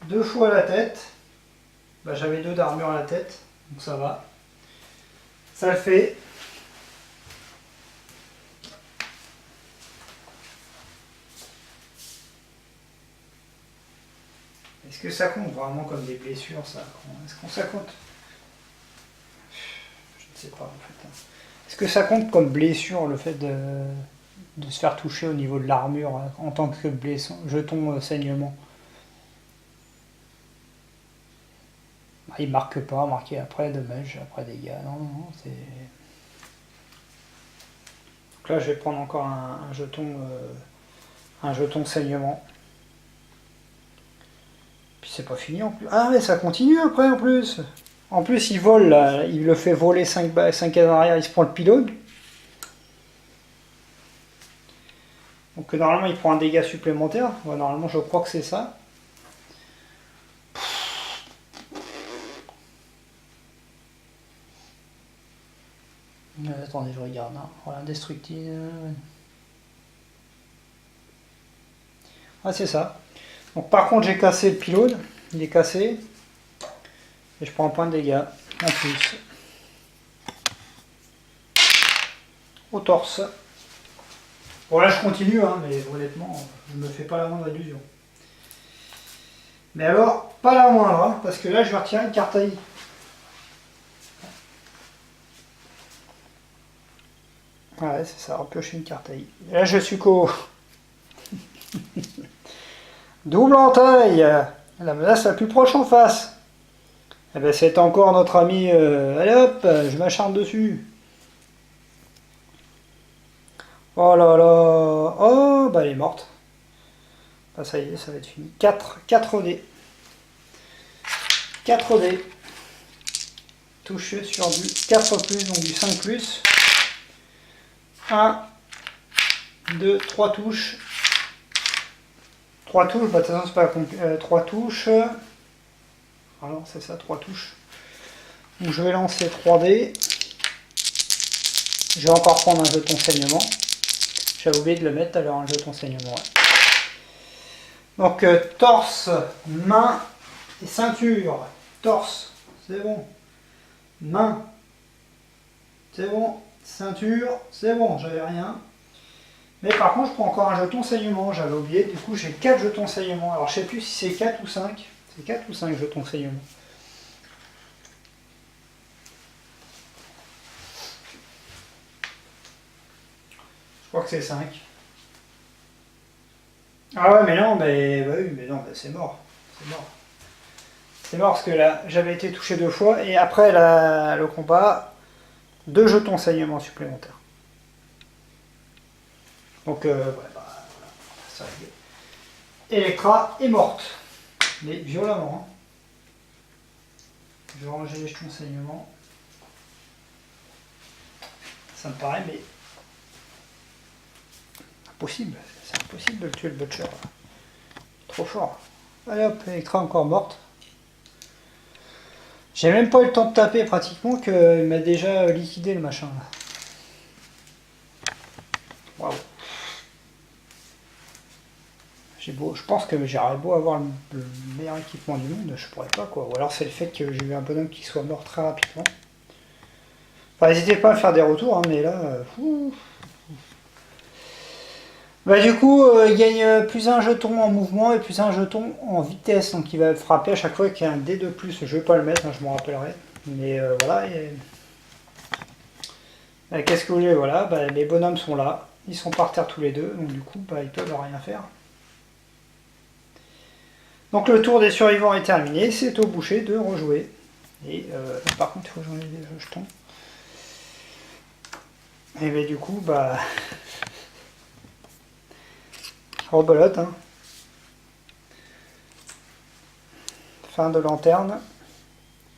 Deux fois la tête. J'avais 2 d'armure à la tête. Donc ça va. Ça le fait. Est-ce que ça compte vraiment comme des blessures, ça? Est-ce qu'on ça compte? Je ne sais pas, en fait. Est-ce que ça compte comme blessure, le fait de se faire toucher au niveau de l'armure hein, en tant que jeton saignement? Il marque pas, marqué après, dommage, après dégâts. Non, c'est... Donc là, je vais prendre encore un jeton saignement. Puis c'est pas fini en plus. Ah mais ça continue après en plus. En plus il vole là, il le fait voler 5 cases en arrière, il se prend le pylône. Donc normalement il prend un dégât supplémentaire. Ouais, normalement je crois que c'est ça. Attendez, je regarde. Hein. Voilà, indestructible. Ah c'est ça. Donc par contre j'ai cassé le pylône, il est cassé. Et je prends un point de dégâts en plus. Au torse. Bon là je continue, hein, mais honnêtement, je me fais pas la moindre illusion. Mais alors, pas la moindre, hein, parce que là je vais retirer une carte AI. Ouais, c'est ça, repiocher une carte AI. Et là je suis qu'au double en taille, la menace la plus proche en face. Eh ben c'est encore notre ami, allez hop, je m'acharne dessus. Oh là là, oh bah elle est morte. Bah ça y est, ça va être fini. 4 dés. 4 dés. Touché sur du 4 plus, donc du 5 plus. 1, 2, 3 touches. 3 touches, bah de toute façon c'est pas compliqué. 3 touches. Alors c'est ça, 3 touches. Donc je vais lancer 3 dés. Je vais encore prendre un jeton saignement. J'avais oublié de le mettre tout à l'heure, un jeton saignement. Ouais. Donc torse, main et ceinture. Torse, c'est bon. Main, c'est bon. Ceinture, c'est bon, j'avais rien. Mais par contre, je prends encore un jeton saignement, j'avais oublié. Du coup, j'ai 4 jetons saignement. Alors, je sais plus si c'est 4 ou 5. C'est 4 ou 5 jetons saignement. Je crois que c'est 5. Ah ouais, mais non, mais bah oui, mais non, bah c'est mort. C'est mort. C'est mort parce que là, j'avais été touché 2 fois et après le combat, 2 jetons saignement supplémentaires. Donc, ouais, bah, voilà, ça y est. Electra est morte. Mais violemment. Hein. Je vais ranger les jetons saignement. Ça me paraît, mais impossible. C'est impossible de le tuer le Butcher. Trop fort. Allez hop, Electra encore morte. J'ai même pas eu le temps de taper pratiquement qu'il m'a déjà liquidé le machin. Waouh. Je pense que j'aurais beau avoir le meilleur équipement du monde, je pourrais pas quoi. Ou alors c'est le fait que j'ai eu un bonhomme qui soit mort très rapidement. Enfin, n'hésitez pas à faire des retours, hein, mais là... Bah du coup, il gagne plus un jeton en mouvement et plus un jeton en vitesse. Donc il va frapper à chaque fois qu'il y a un dé de plus. Je vais pas le mettre, hein, je m'en rappellerai. Mais voilà. Qu'est-ce que vous voulez, voilà. Bah, les bonhommes sont là. Ils sont par terre tous les deux. Donc du coup, bah, ils peuvent rien faire. Donc le tour des survivants est terminé. C'est au boucher de rejouer. Et par contre, il faut que j'enlève les jetons. Et bah, du coup, bah... Rebolote, hein. Fin de lanterne.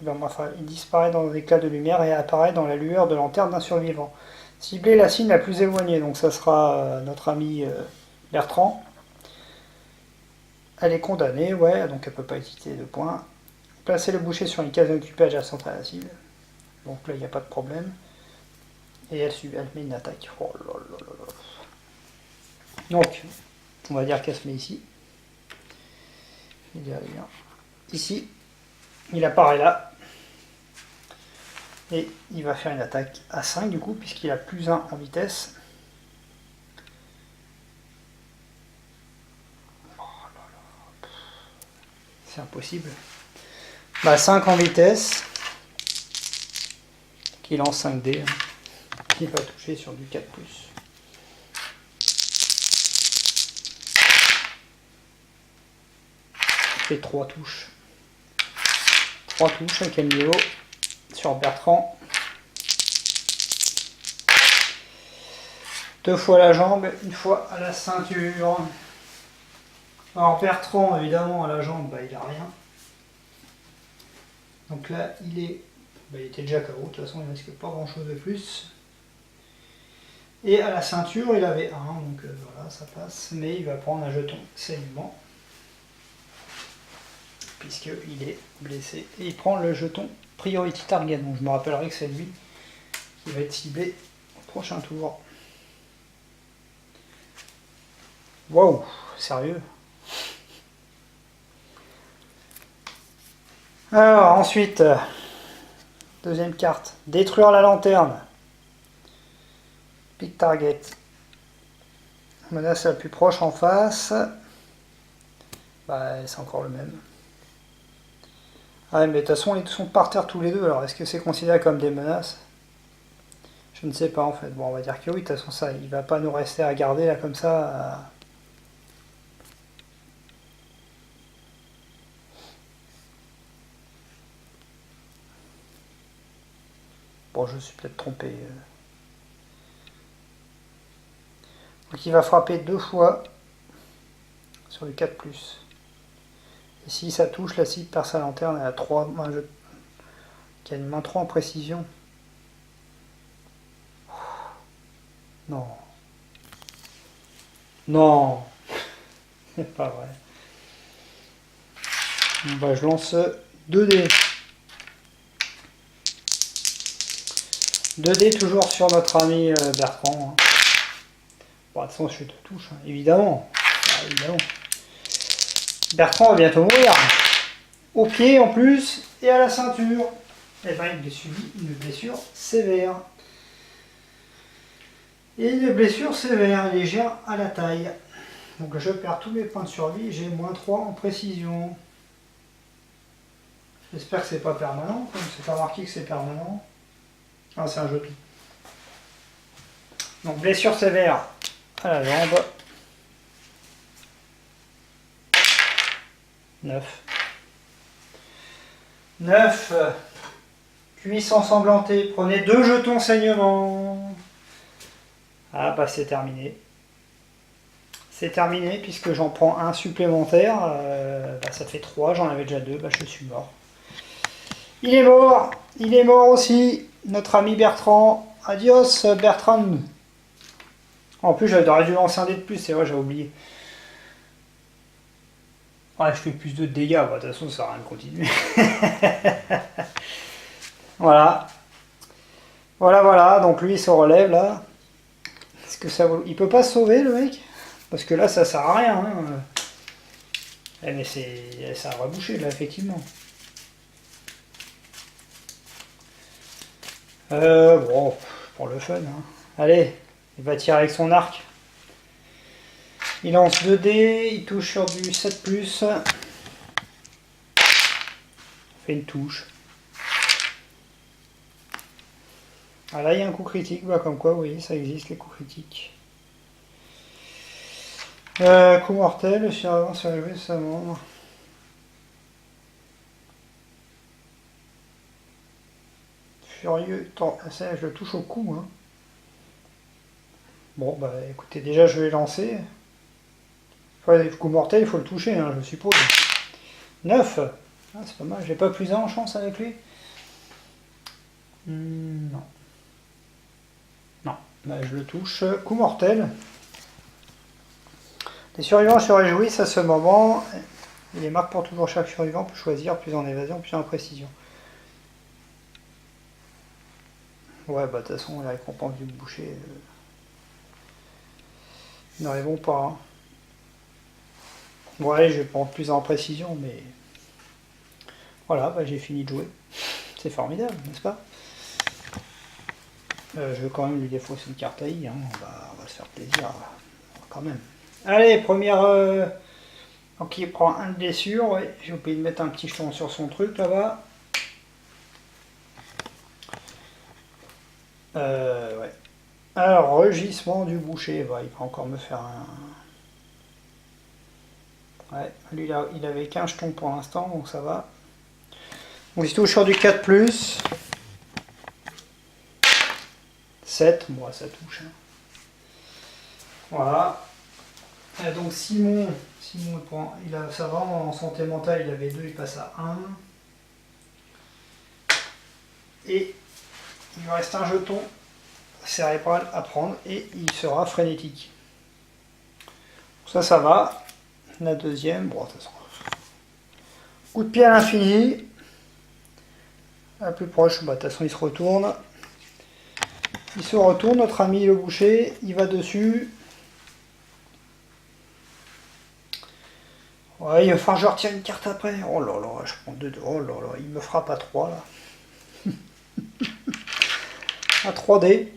Il disparaît dans l'éclat de lumière et apparaît dans la lueur de lanterne d'un survivant. Ciblez la cible la plus éloignée, donc ça sera notre ami Bertrand. Elle est condamnée, ouais, donc elle ne peut pas hésiter de points. Placez le boucher sur une case occupée adjacente à la cible. Donc là, il n'y a pas de problème. Et elle met une attaque. Oh là là là là. Donc, on va dire qu'elle se met ici. Ici, il apparaît là. Et il va faire une attaque à 5 du coup, puisqu'il a plus 1 en vitesse. Oh là là. C'est impossible. Bah 5 en vitesse. Qui lance 5 dés. Qui va toucher sur du 4+. Fait 3 touches. 3 touches, à quel niveau? Sur Bertrand. 2 fois la jambe, 1 fois à la ceinture. Alors Bertrand, évidemment, à la jambe, bah, il a rien. Donc là, il était déjà KO, de toute façon, il ne risque pas grand chose de plus. Et à la ceinture, il avait 1, donc voilà, ça passe. Mais il va prendre un jeton saignement. Puisqu'il est blessé. Et il prend le jeton Priority Target. Donc je me rappellerai que c'est lui qui va être ciblé au prochain tour. Waouh, sérieux. Alors ensuite, deuxième carte, détruire la lanterne. Pick target. Menace la plus proche en face. Bah, c'est encore le même. Ah, mais de toute façon, ils sont par terre tous les deux. Alors, est-ce que c'est considéré comme des menaces? Je ne sais pas en fait. Bon, on va dire que oui. De toute façon, ça, il va pas nous rester à garder là comme ça. Bon, je me suis peut-être trompé. Donc, il va frapper 2 fois sur le 4+. Et si ça touche, la cible perd sa lanterne. Elle a 3. Qui a une main 3 en précision. Non. Non. C'est pas vrai. Bon, bah, je lance 2 dés. 2 dés toujours sur notre ami Bertrand. Bon, de toute façon, je te touche, hein. Évidemment. Ah, évidemment. Bertrand va bientôt mourir. Au pied en plus, et à la ceinture. Et ben, il a subi une blessure sévère. Et une blessure sévère, légère à la taille. Donc je perds tous mes points de survie, j'ai -3 en précision. J'espère que c'est pas permanent, comme c'est pas marqué que c'est permanent. Ah, c'est un jeton. Donc blessure sévère à la jambe. 9. 9. Cuisse ensanglantée. Prenez 2 jetons saignement. Ah bah c'est terminé. C'est terminé puisque j'en prends un supplémentaire. Bah, ça fait 3, j'en avais déjà 2, bah je suis mort. Il est mort. Il est mort aussi. Notre ami Bertrand. Adios Bertrand. En plus j'aurais dû lancer un dé de plus, c'est vrai, j'ai oublié. Ouais, je fais plus de dégâts, bah, de toute façon ça sert à rien de continuer. Voilà. Voilà, donc lui il se relève là. Est-ce que ça vaut... Il peut pas se sauver le mec? Parce que là ça sert à rien. Hein. Eh, mais ça a rebouché là effectivement. Bon, pour le fun. Hein. Allez, il va tirer avec son arc. Il lance 2 dés, il touche sur du 7+. Fait une touche. Ah là il y a un coup critique, bah comme quoi oui, ça existe les coups critiques. Coup mortel, le survivant se réjouit de sa membre. Furieux, ça, je le touche au cou. Hein. Bon bah écoutez, déjà je vais lancer. Le coup mortel, il faut le toucher, hein, je suppose. 9. Ah, c'est pas mal, j'ai pas plus 1 en chance avec lui. Non. Non, bah, je le touche. Coup mortel. Les survivants se réjouissent à ce moment. Il les marque pour toujours. Chaque survivant peut choisir plus en évasion, plus en précision. Ouais, bah de toute façon, la récompense du boucher. Ils n'arriveront pas. Hein. Ouais, je vais prendre plus en précision, mais. Voilà, bah, j'ai fini de jouer. C'est formidable, n'est-ce pas? Je vais quand même lui défausser une carte AI, hein. On va se faire plaisir, quand même. Allez, première... Donc il prend 1 de blessure, ouais. J'ai oublié de mettre un petit jeton sur son truc, là-bas. Ouais. Alors, rugissement du boucher, bah, il va encore me faire un... Ouais, lui, là, il avait qu'un jeton pour l'instant, donc ça va. Donc il se touche sur du 4+. 7, moi ça touche. Hein. Voilà. Et donc Simon ça va, en santé mentale il avait 2, il passe à 1. Et il lui reste un jeton cérébral à prendre et il sera frénétique. Ça va. La deuxième, bon, de toute façon. Coup de pied à l'infini. La plus proche, bah, de toute façon il se retourne. Il se retourne, notre ami le boucher, il va dessus. Ouais, il va falloir que je retire une carte après. Oh là là, je prends 2. Oh là là, il me frappe à 3 là. À 3D.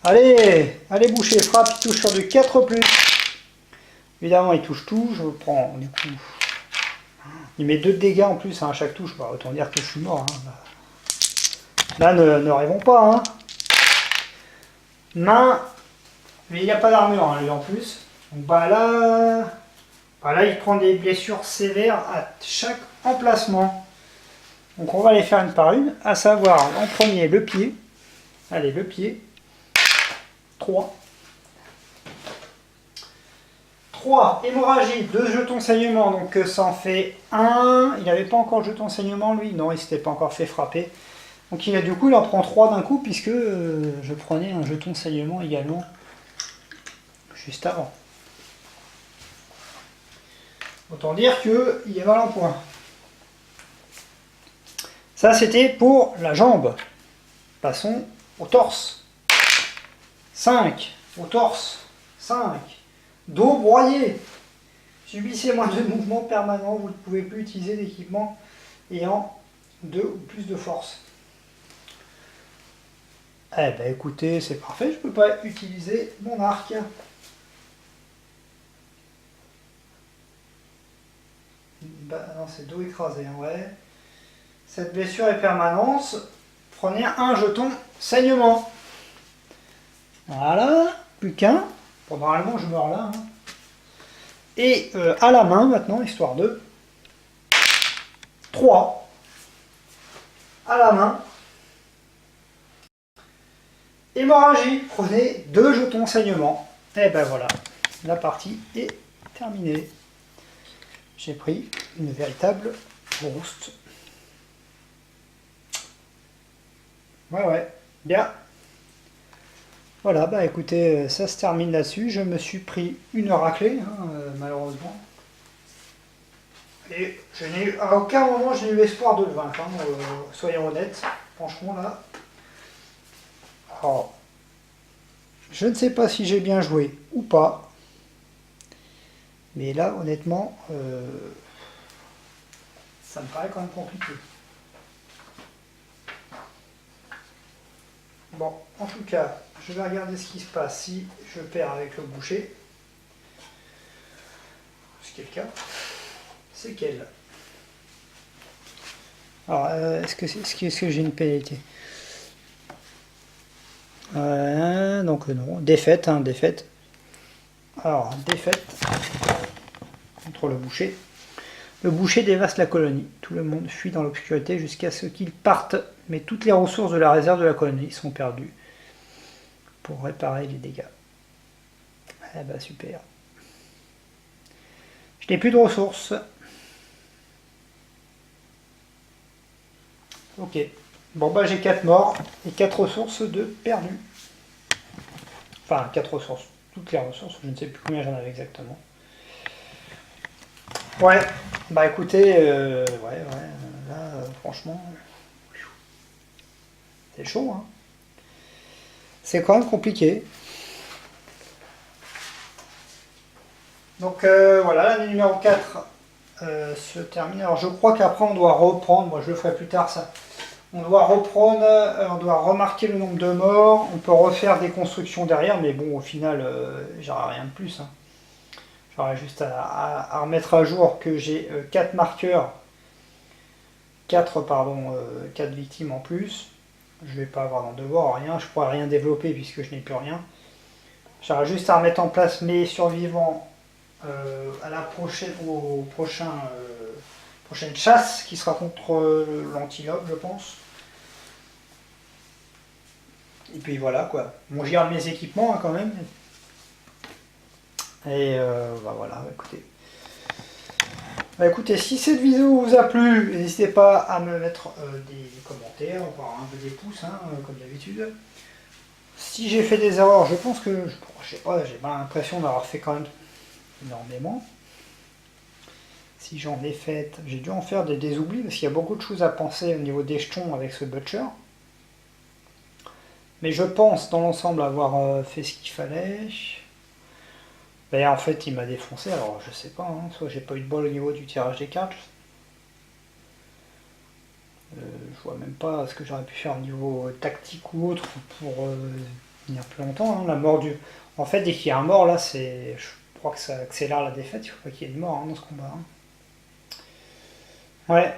Allez, allez boucher, frappe, il touche sur du 4+. Évidemment, il touche tout, je prends du coup. Il met 2 de dégâts en plus hein, à chaque touche, bah, autant dire que je suis mort. Hein. Là, ne rêvons pas. Hein. Main, mais il n'y a pas d'armure hein, lui en plus. Donc bah là, il prend des blessures sévères à chaque emplacement. Donc on va les faire une par une, à savoir en premier le pied. Allez, le pied. 3. 3, hémorragie, 2 jetons saignement, donc ça en fait 1. Il n'avait pas encore le jeton saignement lui, non, il s'était pas encore fait frapper. Donc du coup, il en prend 3 d'un coup, puisque je prenais un jeton saignement également, juste avant. Autant dire qu'il y a mal en point. Ça, c'était pour la jambe. Passons au torse. 5, au torse. 5. Dos broyé. Subissez moins de mouvements permanents, vous ne pouvez plus utiliser d'équipement ayant 2 ou plus de force. Eh ben écoutez, c'est parfait, je ne peux pas utiliser mon arc. Bah, non, c'est dos écrasé, hein, ouais. Cette blessure est permanente. Prenez un jeton saignement. Voilà, plus qu'un. Bon, normalement, je meurs là. Hein. Et à la main maintenant, histoire de 3. À la main. Hémorragie, prenez 2 jetons saignement. Et ben voilà, la partie est terminée. J'ai pris une véritable rouste. Ouais, bien. Voilà, bah écoutez, ça se termine là-dessus. Je me suis pris une raclée, hein, malheureusement. Et à aucun moment je n'ai eu l'espoir de le vaincre, hein, soyons honnêtes. Franchement là. Alors, je ne sais pas si j'ai bien joué ou pas. Mais là, honnêtement, ça me paraît quand même compliqué. Bon, en tout cas, je vais regarder ce qui se passe si je perds avec le boucher. Ce qui est le cas. C'est quel? Alors, est-ce que j'ai une pénalité? Donc non, défaite, hein, défaite. Alors, défaite contre le boucher. Le boucher dévaste la colonie. Tout le monde fuit dans l'obscurité jusqu'à ce qu'il parte, mais toutes les ressources de la réserve de la colonie sont perdues pour réparer les dégâts. Eh ben super. Je n'ai plus de ressources. Ok. Bon bah j'ai 4 morts et 4 ressources de perdues. Enfin 4 ressources. Toutes les ressources, je ne sais plus combien j'en avais exactement. Ouais, bah écoutez, là franchement, c'est chaud, hein. C'est quand même compliqué. Donc voilà, l'année numéro 4 se termine. Alors je crois qu'après on doit reprendre, moi je le ferai plus tard ça. On doit reprendre, on doit remarquer le nombre de morts, on peut refaire des constructions derrière, mais bon au final j'aurai rien de plus. Hein. J'aurais juste à remettre à jour que j'ai 4 marqueurs, 4 victimes en plus. Je ne vais pas avoir d'en devoir, rien, je ne pourrai rien développer puisque je n'ai plus rien. J'aurais juste à remettre en place mes survivants à la prochaine chasse qui sera contre l'antilope, je pense. Et puis voilà quoi. Bon, j'y garde mes équipements hein, quand même. Et voilà, écoutez. Bah écoutez, si cette vidéo vous a plu, n'hésitez pas à me mettre des commentaires, voire un peu des pouces, hein, comme d'habitude. Si j'ai fait des erreurs, je pense que, je sais pas, j'ai pas l'impression d'avoir fait quand même énormément. Si j'en ai fait, j'ai dû en faire des oublis, parce qu'il y a beaucoup de choses à penser au niveau des jetons avec ce butcher. Mais je pense dans l'ensemble avoir fait ce qu'il fallait. Ben, en fait, il m'a défoncé, alors je sais pas, hein, soit j'ai pas eu de bol au niveau du tirage des cartes. Je vois même pas ce que j'aurais pu faire au niveau tactique ou autre pour tenir plus longtemps. Hein. La mort du... En fait, dès qu'il y a un mort, là, c'est... Je crois que ça accélère la défaite. Il ne faut pas qu'il y ait de mort hein, dans ce combat. Hein. Ouais.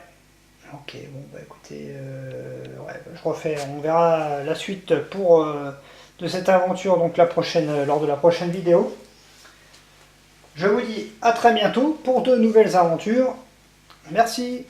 Ok, bon, bah écoutez... ouais, je refais. On verra la suite pour... de cette aventure, donc la prochaine, lors de la prochaine vidéo. Je vous dis à très bientôt pour de nouvelles aventures. Merci.